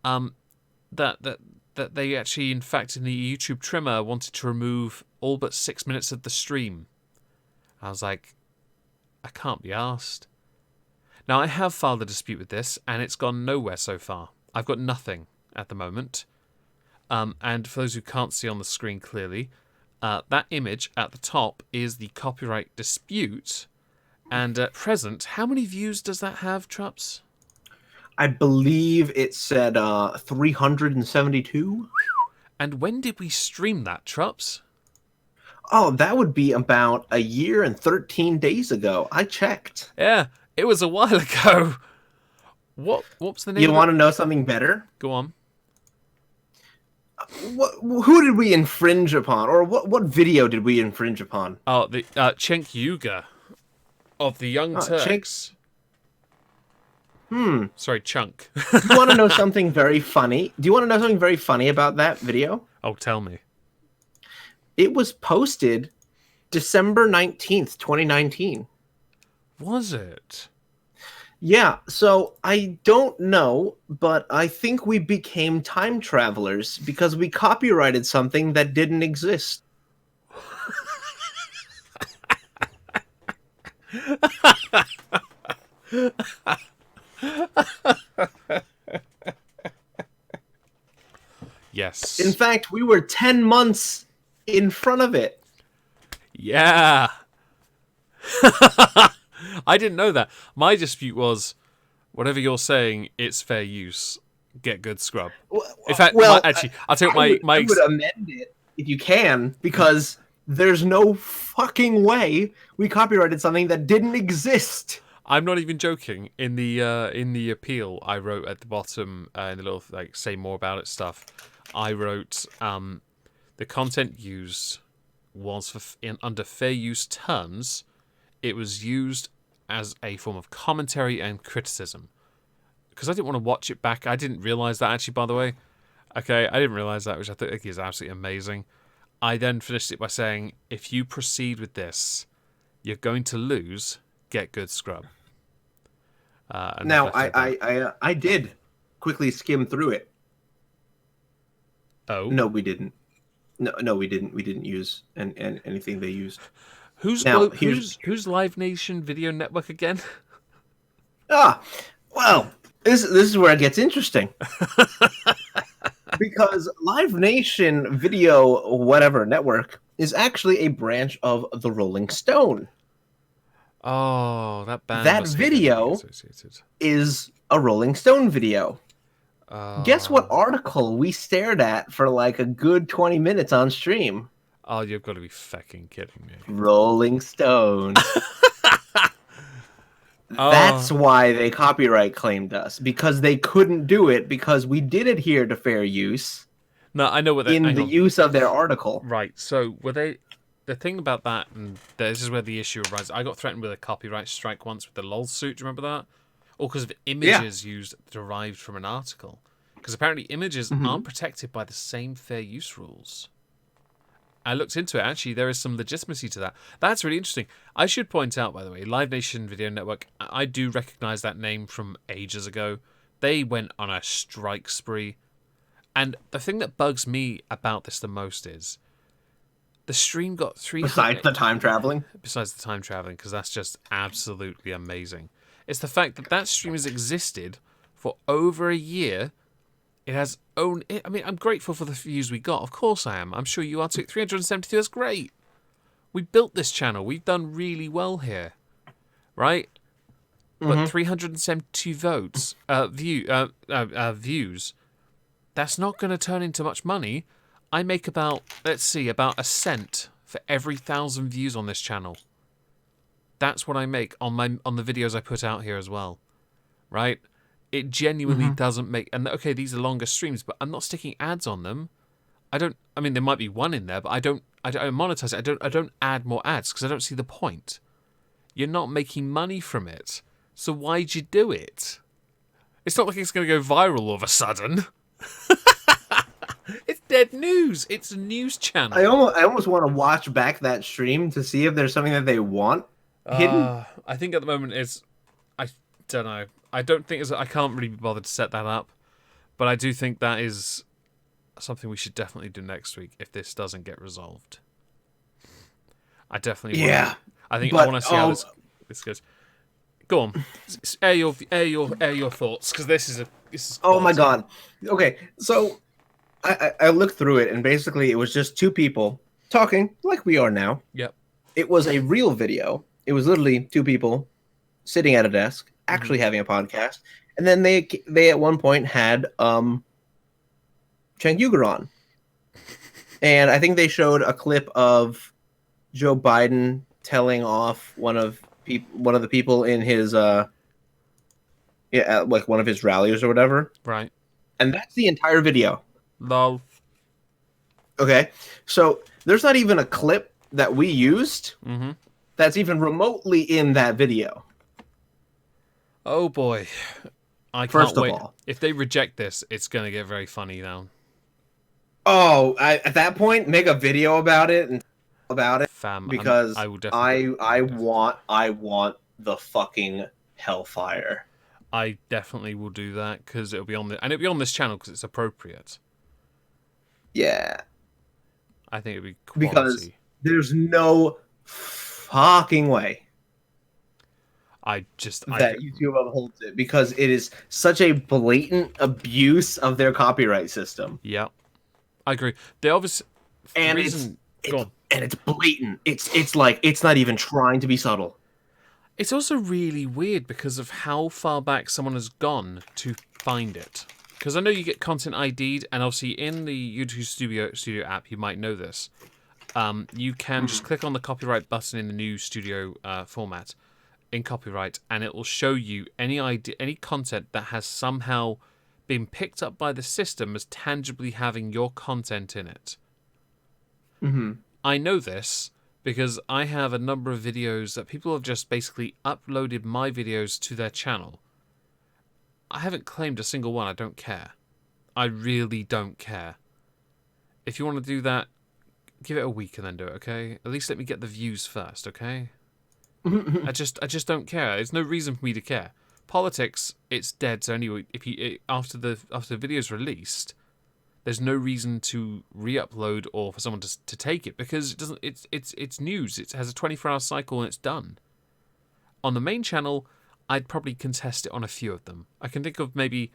that they actually, in fact, in the YouTube trimmer, wanted to remove all but 6 minutes of the stream. I was like, I can't be arsed. Now, I have filed a dispute with this, and it's gone nowhere so far. I've got nothing at the moment. And for those who can't see on the screen clearly, that image at the top is the copyright dispute. And at present, how many views does that have, Trups? I believe it said 372. And when did we stream that, Trups? Oh, that would be about a year and 13 days ago. I checked. Yeah. It was a while ago. What's the name? You want to know something better? Go on. Who did we infringe upon, or what video did we infringe upon? Oh, the Cenk Uygur of the Young Turks. Sorry, Chunk. Do you want to know something very funny? Do you want to know something very funny about that video? Oh, tell me. It was posted December 19th, 2019. Was it? Yeah, so I don't know, but I think we became time travelers because we copyrighted something that didn't exist. Yes. In fact, we were 10 months in front of it. Yeah. I didn't know that. My dispute was, whatever you're saying, it's fair use. Get good, scrub. In fact, Well, actually, I'll tell I you would amend it if you can, because there's no fucking way we copyrighted something that didn't exist. I'm not even joking. In the appeal, I wrote at the bottom in the little like say more about it stuff. I wrote the content used was under fair use terms. It was used as a form of commentary and criticism. Because I didn't want to watch it back. I didn't realize that actually, by the way. Okay, I didn't realize that, which I think is absolutely amazing. I then finished it by saying, if you proceed with this, you're going to lose. Get good, scrub. Now, I did quickly skim through it. Oh no, we didn't. No, we didn't. We didn't use anything they used. Who's Live Nation Video Network again? Well, this is where it gets interesting. Because Live Nation Video whatever network is actually a branch of the Rolling Stone. Oh, that band. That video is a Rolling Stone video. Guess what article we stared at for like a good 20 minutes on stream? Oh, you've got to be fucking kidding me. Rolling Stone. That's why they copyright claimed us, because they couldn't do it because we did adhere to fair use. No, I know what they in the use of their article. Right. So were they? The thing about that, and this is where the issue arises. I got threatened with a copyright strike once with the LOL suit. Do you remember that? Or because of images used derived from an article. Because apparently images aren't protected by the same fair use rules. I looked into it. Actually, there is some legitimacy to that. That's really interesting. I should point out, by the way, Live Nation Video Network, I do recognize that name from ages ago. They went on a strike spree. And the thing that bugs me about this the most is the stream got 300... Besides the time traveling? Besides the time traveling, because that's just absolutely amazing. It's the fact that that stream has existed for over a year. It has own. I mean, I'm grateful for the views we got. Of course I am. I'm sure you are too. 372, that's great. We built this channel. We've done really well here. Right? But 372 votes, views, that's not going to turn into much money. I make about, let's see, about a cent for every 1,000 views on this channel. That's what I make on the videos I put out here as well. Right? It genuinely doesn't make... And okay, these are longer streams, but I'm not sticking ads on them. I mean, there might be one in there, but I don't monetize it. I don't add more ads because I don't see the point. You're not making money from it. So why'd you do it? It's not like it's going to go viral all of a sudden. It's dead news. It's a news channel. I almost want to watch back that stream to see if there's something that they want hidden. I think at the moment it's... I don't know. I don't think I can't really be bothered to set that up, but I do think that is something we should definitely do next week if this doesn't get resolved. I definitely want I want to see how this goes. Go on, air your thoughts, because this is oh my god. Okay, so I looked through it, and basically it was just two people talking like we are now. Yep. It was a real video. It was literally two people sitting at a desk, actually having a podcast, and then they at one point had Cenk Uygur on, and I think they showed a clip of Joe Biden telling off one of the people in his like one of his rallies or whatever. Right. And that's the entire video. Lol. Okay, so there's not even a clip that we used that's even remotely in that video. Oh boy, I can't wait. If they reject this, it's going to get very funny now. Oh, at that point, make a video about it and about it Fam, because I will definitely. I want the fucking hellfire. I definitely will do that because it'll be on it'll be on this channel because it's appropriate. Yeah, I think it'll be because quality. there's no fucking way I just that YouTube upholds it because it is such a blatant abuse of their copyright system, yeah, I agree. They obviously the and reason. Go on. it's blatant. It's like it's not even trying to be subtle. It's also really weird because of how far back someone has gone to find it. Because I know you get content ID'd, and obviously in the YouTube Studio app, you might know this. You can just click on the copyright button in the new Studio format in copyright, and it will show you any content that has somehow been picked up by the system as tangibly having your content in it. Mm-hmm. I know this because I have a number of videos that people have just basically uploaded my videos to their channel. I haven't claimed a single one. I don't care. I really don't care. If you want to do that, give it a week and then do it, okay? At least let me get the views first, okay? I just don't care. There's no reason for me to care. Politics, it's dead. So anyway, after the video's released, there's no reason to re-upload or for someone to take it because it doesn't. It's news. It has a 24-hour cycle and it's done. On the main channel, I'd probably contest it on a few of them. I can think of maybe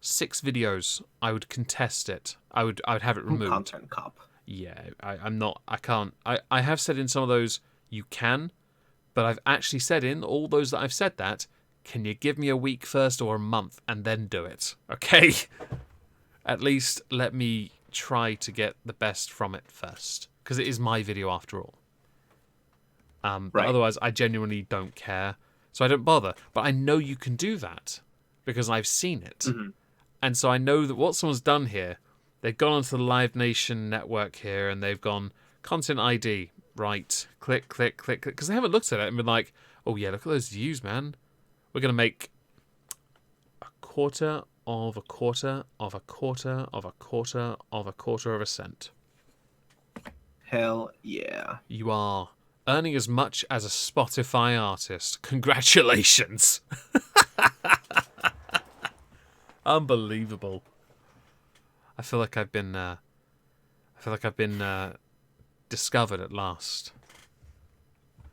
6 videos I would contest it. I would have it removed. Content cop. Yeah, I'm not. I can't. I have said in some of those you can, but I've actually said in all those that I've said that, can you give me a week first or a month and then do it? Okay. At least let me try to get the best from it first, because it is my video after all. But otherwise, I genuinely don't care, so I don't bother. But I know you can do that because I've seen it, and so I know that what someone's done here, they've gone onto the Live Nation network here, and they've gone content ID, right? Click, click, click, click, because they haven't looked at it and been like, "Oh yeah, look at those views, man. We're gonna make a quarter of a quarter of a quarter of a quarter of a quarter of a cent." Hell yeah. You are earning as much as a Spotify artist. Congratulations. Unbelievable. I feel like I've been discovered at last.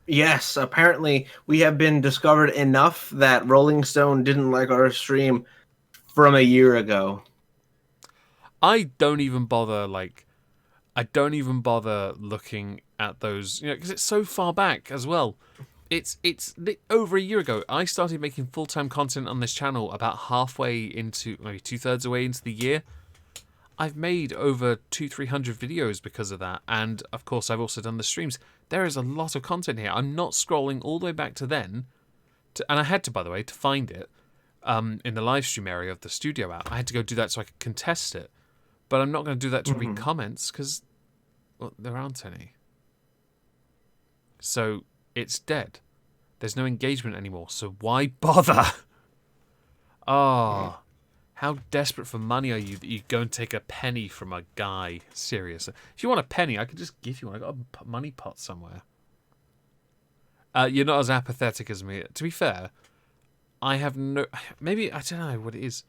Yes, apparently we have been discovered enough that Rolling Stone didn't like our stream from a year ago. I don't even bother looking at those, because it's so far back as well. It's over a year ago. I started making full-time content on this channel about halfway into, maybe 2/3 away into the year. I've made over 200-300 videos because of that, and of course I've also done the streams. There is a lot of content here. I'm not scrolling all the way back to then, and I had to, by the way, to find it in the live stream area of the studio app. I had to go do that so I could contest it, but I'm not going to do that to read comments because there aren't any. So it's dead. There's no engagement anymore, so why bother? Oh, how desperate for money are you that you go and take a penny from a guy? Seriously. If you want a penny, I could just give you one. I got a money pot somewhere. You're not as apathetic as me. To be fair, I have no... Maybe, I don't know what it is.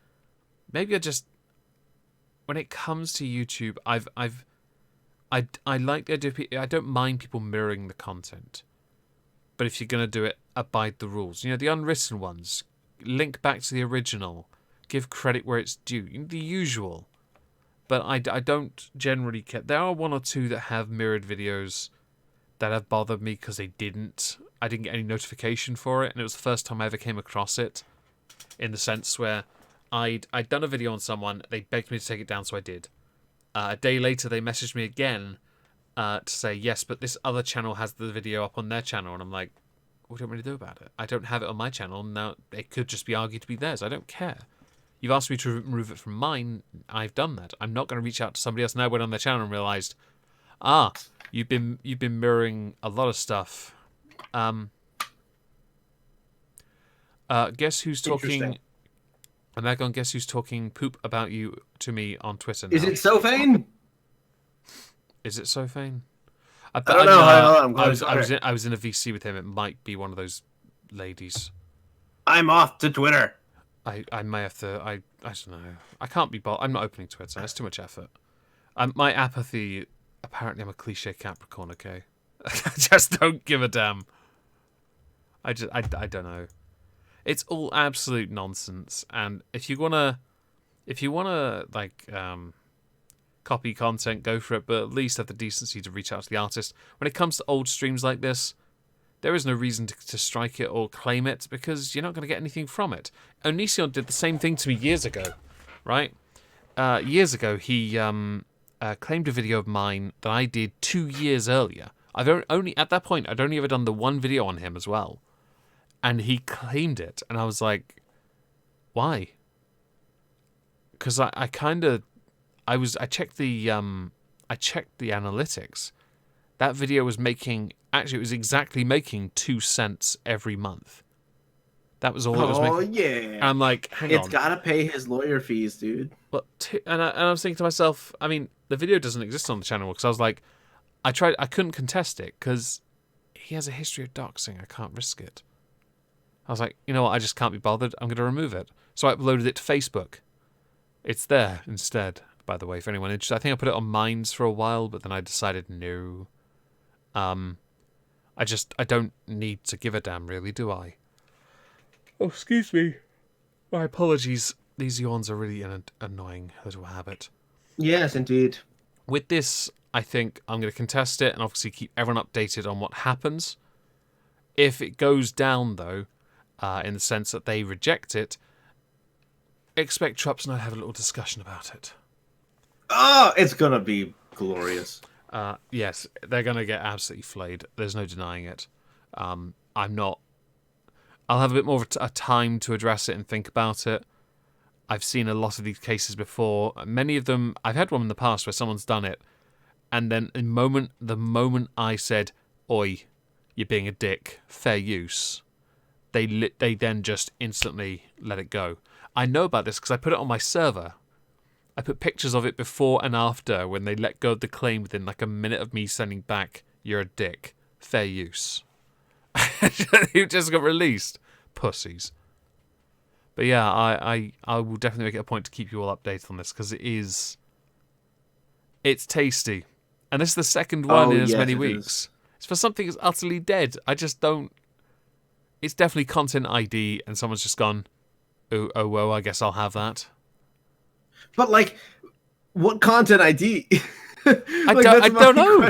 Maybe I just... When it comes to YouTube, I like the idea of... I don't mind people mirroring the content. But if you're going to do it, abide the rules. The unwritten ones. Link back to the original. Give credit where it's due. The usual. But I don't generally care. There are one or two that have mirrored videos that have bothered me because I didn't get any notification for it, and it was the first time I ever came across it. In the sense where I'd done a video on someone, they begged me to take it down, so I did. A day later, they messaged me again to say, yes, but this other channel has the video up on their channel, and I'm like, what do you want me to do about it? I don't have it on my channel, now it could just be argued to be theirs. I don't care. You've asked me to remove it from mine. I've done that. I'm not going to reach out to somebody else. Now I went on their channel and realised, you've been mirroring a lot of stuff. Guess who's talking? I'm back on Guess Who's Talking poop about you to me on Twitter now. Is it Sophane? Is it Sophane? I don't know. I'm glad I was in a VC with him. It might be one of those ladies. I'm off to Twitter. I may have to. I don't know. I can't be bothered. I'm not opening Twitter. It's too much effort. My apathy. Apparently, I'm a cliche Capricorn. Okay, I just don't give a damn. I don't know. It's all absolute nonsense. And if you wanna like copy content, go for it. But at least have the decency to reach out to the artist. When it comes to old streams like this, there is no reason to strike it or claim it because you're not going to get anything from it. Onision did the same thing to me years ago, right? Years ago, he claimed a video of mine that I did 2 years earlier. At that point, I'd only ever done the one video on him as well. And he claimed it. And I was like, why? Because I checked the analytics. That video was making, actually it was exactly making 2 cents every month. That was all it was making. Oh yeah. I'm like, hang on. It's gotta pay his lawyer fees, dude. But and I was thinking to myself, I mean, the video doesn't exist on the channel because I was like, I couldn't contest it because he has a history of doxing. I can't risk it. I was like, you know what, I just can't be bothered. I'm going to remove it. So I uploaded it to Facebook. It's there instead, by the way, if anyone interested. I think I put it on Minds for a while, but then I decided no. I don't need to give a damn, really, do I? Oh, excuse me. My apologies. These yawns are really an annoying little habit. Yes, indeed. With this, I think I'm going to contest it and obviously keep everyone updated on what happens. If it goes down, though, in the sense that they reject it, expect Trups and I have a little discussion about it. Oh, it's going to be glorious. Yes, they're going to get absolutely flayed. There's no denying it. I'm not... I'll have a bit more of a time to address it and think about it. I've seen a lot of these cases before. Many of them... I've had one in the past where someone's done it, and then the moment I said, "Oi, you're being a dick, fair use," they then just instantly let it go. I know about this because I put it on my server. I put pictures of it before and after when they let go of the claim within like a minute of me sending back, "You're a dick, fair use." It just got released. Pussies. But yeah, I will definitely make it a point to keep you all updated on this because it's tasty. And this is the second one in as many weeks. It's for something that's utterly dead. I just don't... It's definitely content ID and someone's just gone, oh well, I guess I'll have that. But like, what content ID? I don't know.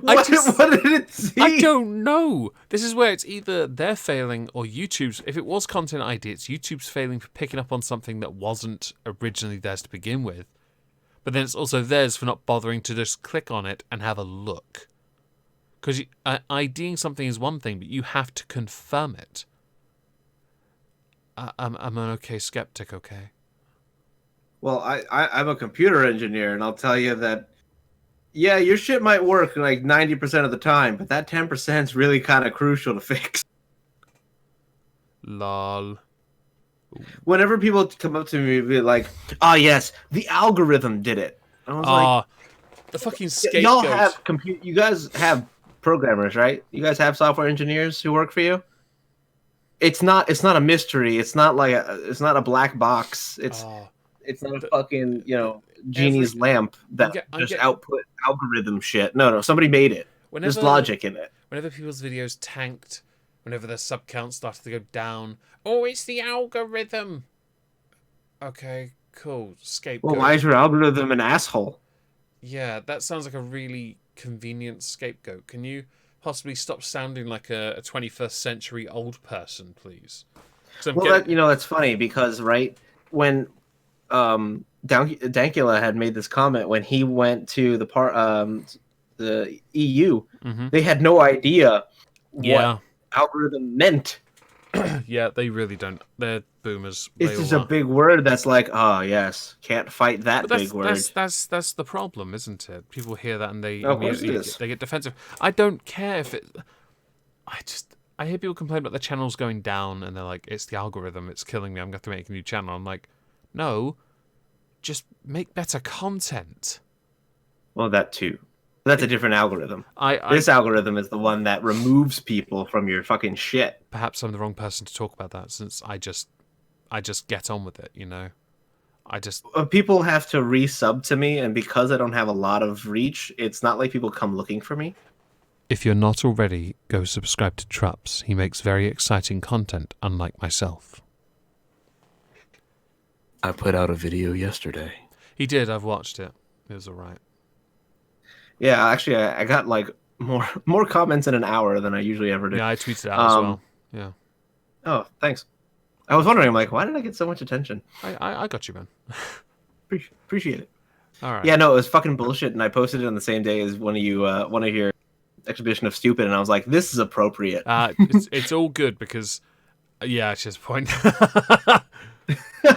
What did it see? I don't know. This is where it's either they're failing or YouTube's. If it was content ID, it's YouTube's failing for picking up on something that wasn't originally theirs to begin with. But then it's also theirs for not bothering to just click on it and have a look. Because IDing something is one thing, but you have to confirm it. I'm an okay skeptic, okay? Well, I'm a computer engineer, and I'll tell you that, yeah, your shit might work like 90% of the time, but that 10% is really kind of crucial to fix. Lol. Whenever people come up to me and be like, "Oh yes, the algorithm did it," I was like, the fucking scapegoat. Y'all have you guys have programmers, right? You guys have software engineers who work for you. It's not a mystery. It's not like it's not a black box. It's not a fucking genie's lamp that output algorithm shit. No, somebody made it. There's logic in it. Whenever people's videos tanked, whenever their sub count started to go down, oh, it's the algorithm. Okay, cool. Scapegoat. Well, why is your algorithm an asshole? Yeah, that sounds like a really convenient scapegoat. Can you possibly stop sounding like a 21st century old person, please? Well, that's funny because when Dankula had made this comment when he went to the EU, they had no idea what algorithm meant. Yeah, they really don't. They're boomers. It's just a big word that's like, oh yes, can't fight that big word. That's the problem, isn't it? People hear that and they immediately get defensive. I don't care if it. I hear people complain about the channels going down and they're like, it's the algorithm, it's killing me. I'm going to have to make a new channel. I'm like, no, just make better content. Well, that too. That's a different algorithm. This algorithm is the one that removes people from your fucking shit. Perhaps I'm the wrong person to talk about that, since I just get on with it, you know. People have to resub to me, and because I don't have a lot of reach, it's not like people come looking for me. If you're not already, go subscribe to Trups. He makes very exciting content, unlike myself. I put out a video yesterday. He did. I've watched it. It was all right. Yeah, actually, I got like more comments in an hour than I usually ever do. Yeah, I tweeted it out as well. Yeah. Oh, thanks. I was wondering, like, why did I get so much attention? I got you, man. Appreciate it. All right. Yeah, no, it was fucking bullshit, and I posted it on the same day as one of your exhibition of stupid, and I was like, this is appropriate. It's all good because, yeah, it's just a point.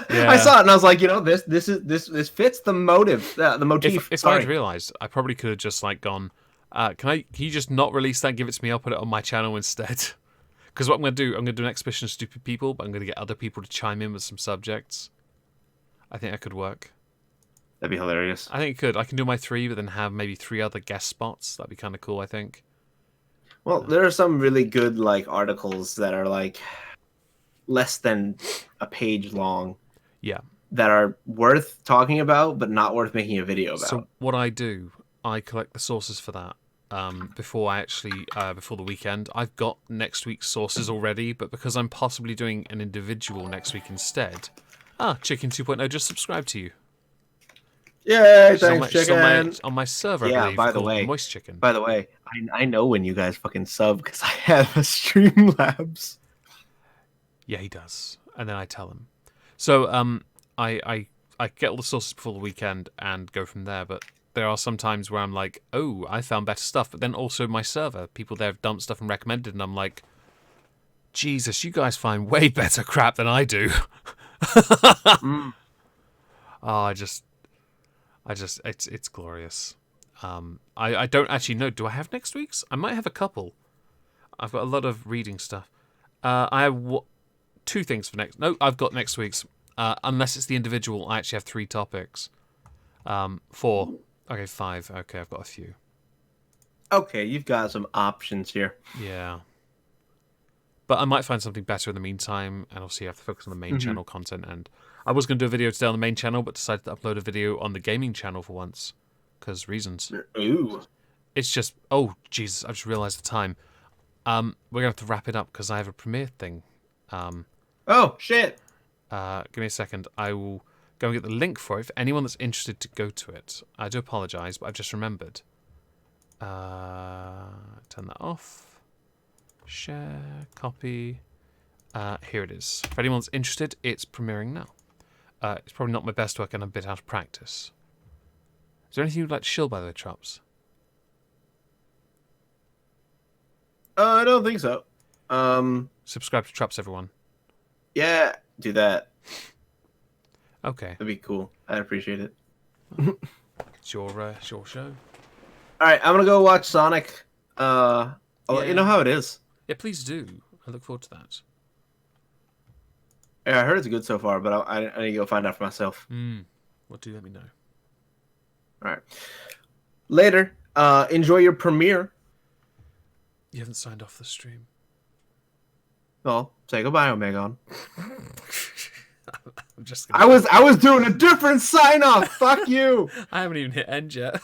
Yeah. I saw it and I was like, this fits the motive, the motif. If I had realized, I probably could have just like gone, can you just not release that, give it to me, I'll put it on my channel instead. Because what I'm going to do an exhibition of stupid people, but I'm going to get other people to chime in with some subjects. I think that could work. That'd be hilarious. I think it could. I can do my 3, but then have maybe 3 other guest spots. That'd be kind of cool, I think. Well, there are some really good like articles that are like less than a page long. Yeah. That are worth talking about, but not worth making a video about. So what I do, I collect the sources for that before the weekend. I've got next week's sources already, but because I'm possibly doing an individual next week instead, Chicken 2.0 just subscribed to you. Yay, thanks, Chicken. On my server, yeah, I believe, by the way, Moist Chicken. By the way, I know when you guys fucking sub because I have a Streamlabs. Yeah, he does, and then I tell him. So I get all the sources before the weekend and go from there. But there are some times where I'm like, oh, I found better stuff. But then also my server, people there have dumped stuff and recommended, and I'm like, Jesus, you guys find way better crap than I do. Oh, it's glorious. I don't actually know. Do I have next week's? I might have a couple. I've got a lot of reading stuff. I have 2 things for next. No, I've got next week's. Unless it's the individual, I actually have 3 topics. 4. Okay, 5. Okay, I've got a few. Okay, you've got some options here. Yeah. But I might find something better in the meantime, and obviously I have to focus on the main channel content. And I was going to do a video today on the main channel, but decided to upload a video on the gaming channel for once. Because reasons. Ooh. It's just... Oh, Jesus, I just realised the time. We're going to have to wrap it up because I have a premiere thing. Oh, shit. Give me a second. I will go and get the link for it for anyone that's interested to go to it. I do apologise, but I've just remembered. Turn that off. Share, copy. Here it is. For anyone that's interested, it's premiering now. It's probably not my best work and I'm a bit out of practice. Is there anything you'd like to shill, by the way, Traps? I don't think so. Subscribe to Traps, everyone. Yeah, do that. Okay. That'd be cool. I'd appreciate it. It's your show. Alright, I'm gonna go watch Sonic. I'll let you know how it is. Yeah, please do. I look forward to that. Yeah, I heard it's good so far, but I need to go find out for myself. Well, do let me know. Alright. Later. Enjoy your premiere. You haven't signed off the stream. Well, say goodbye, Omegon. I'm just I was doing a different sign off. Fuck you. I haven't even hit end yet.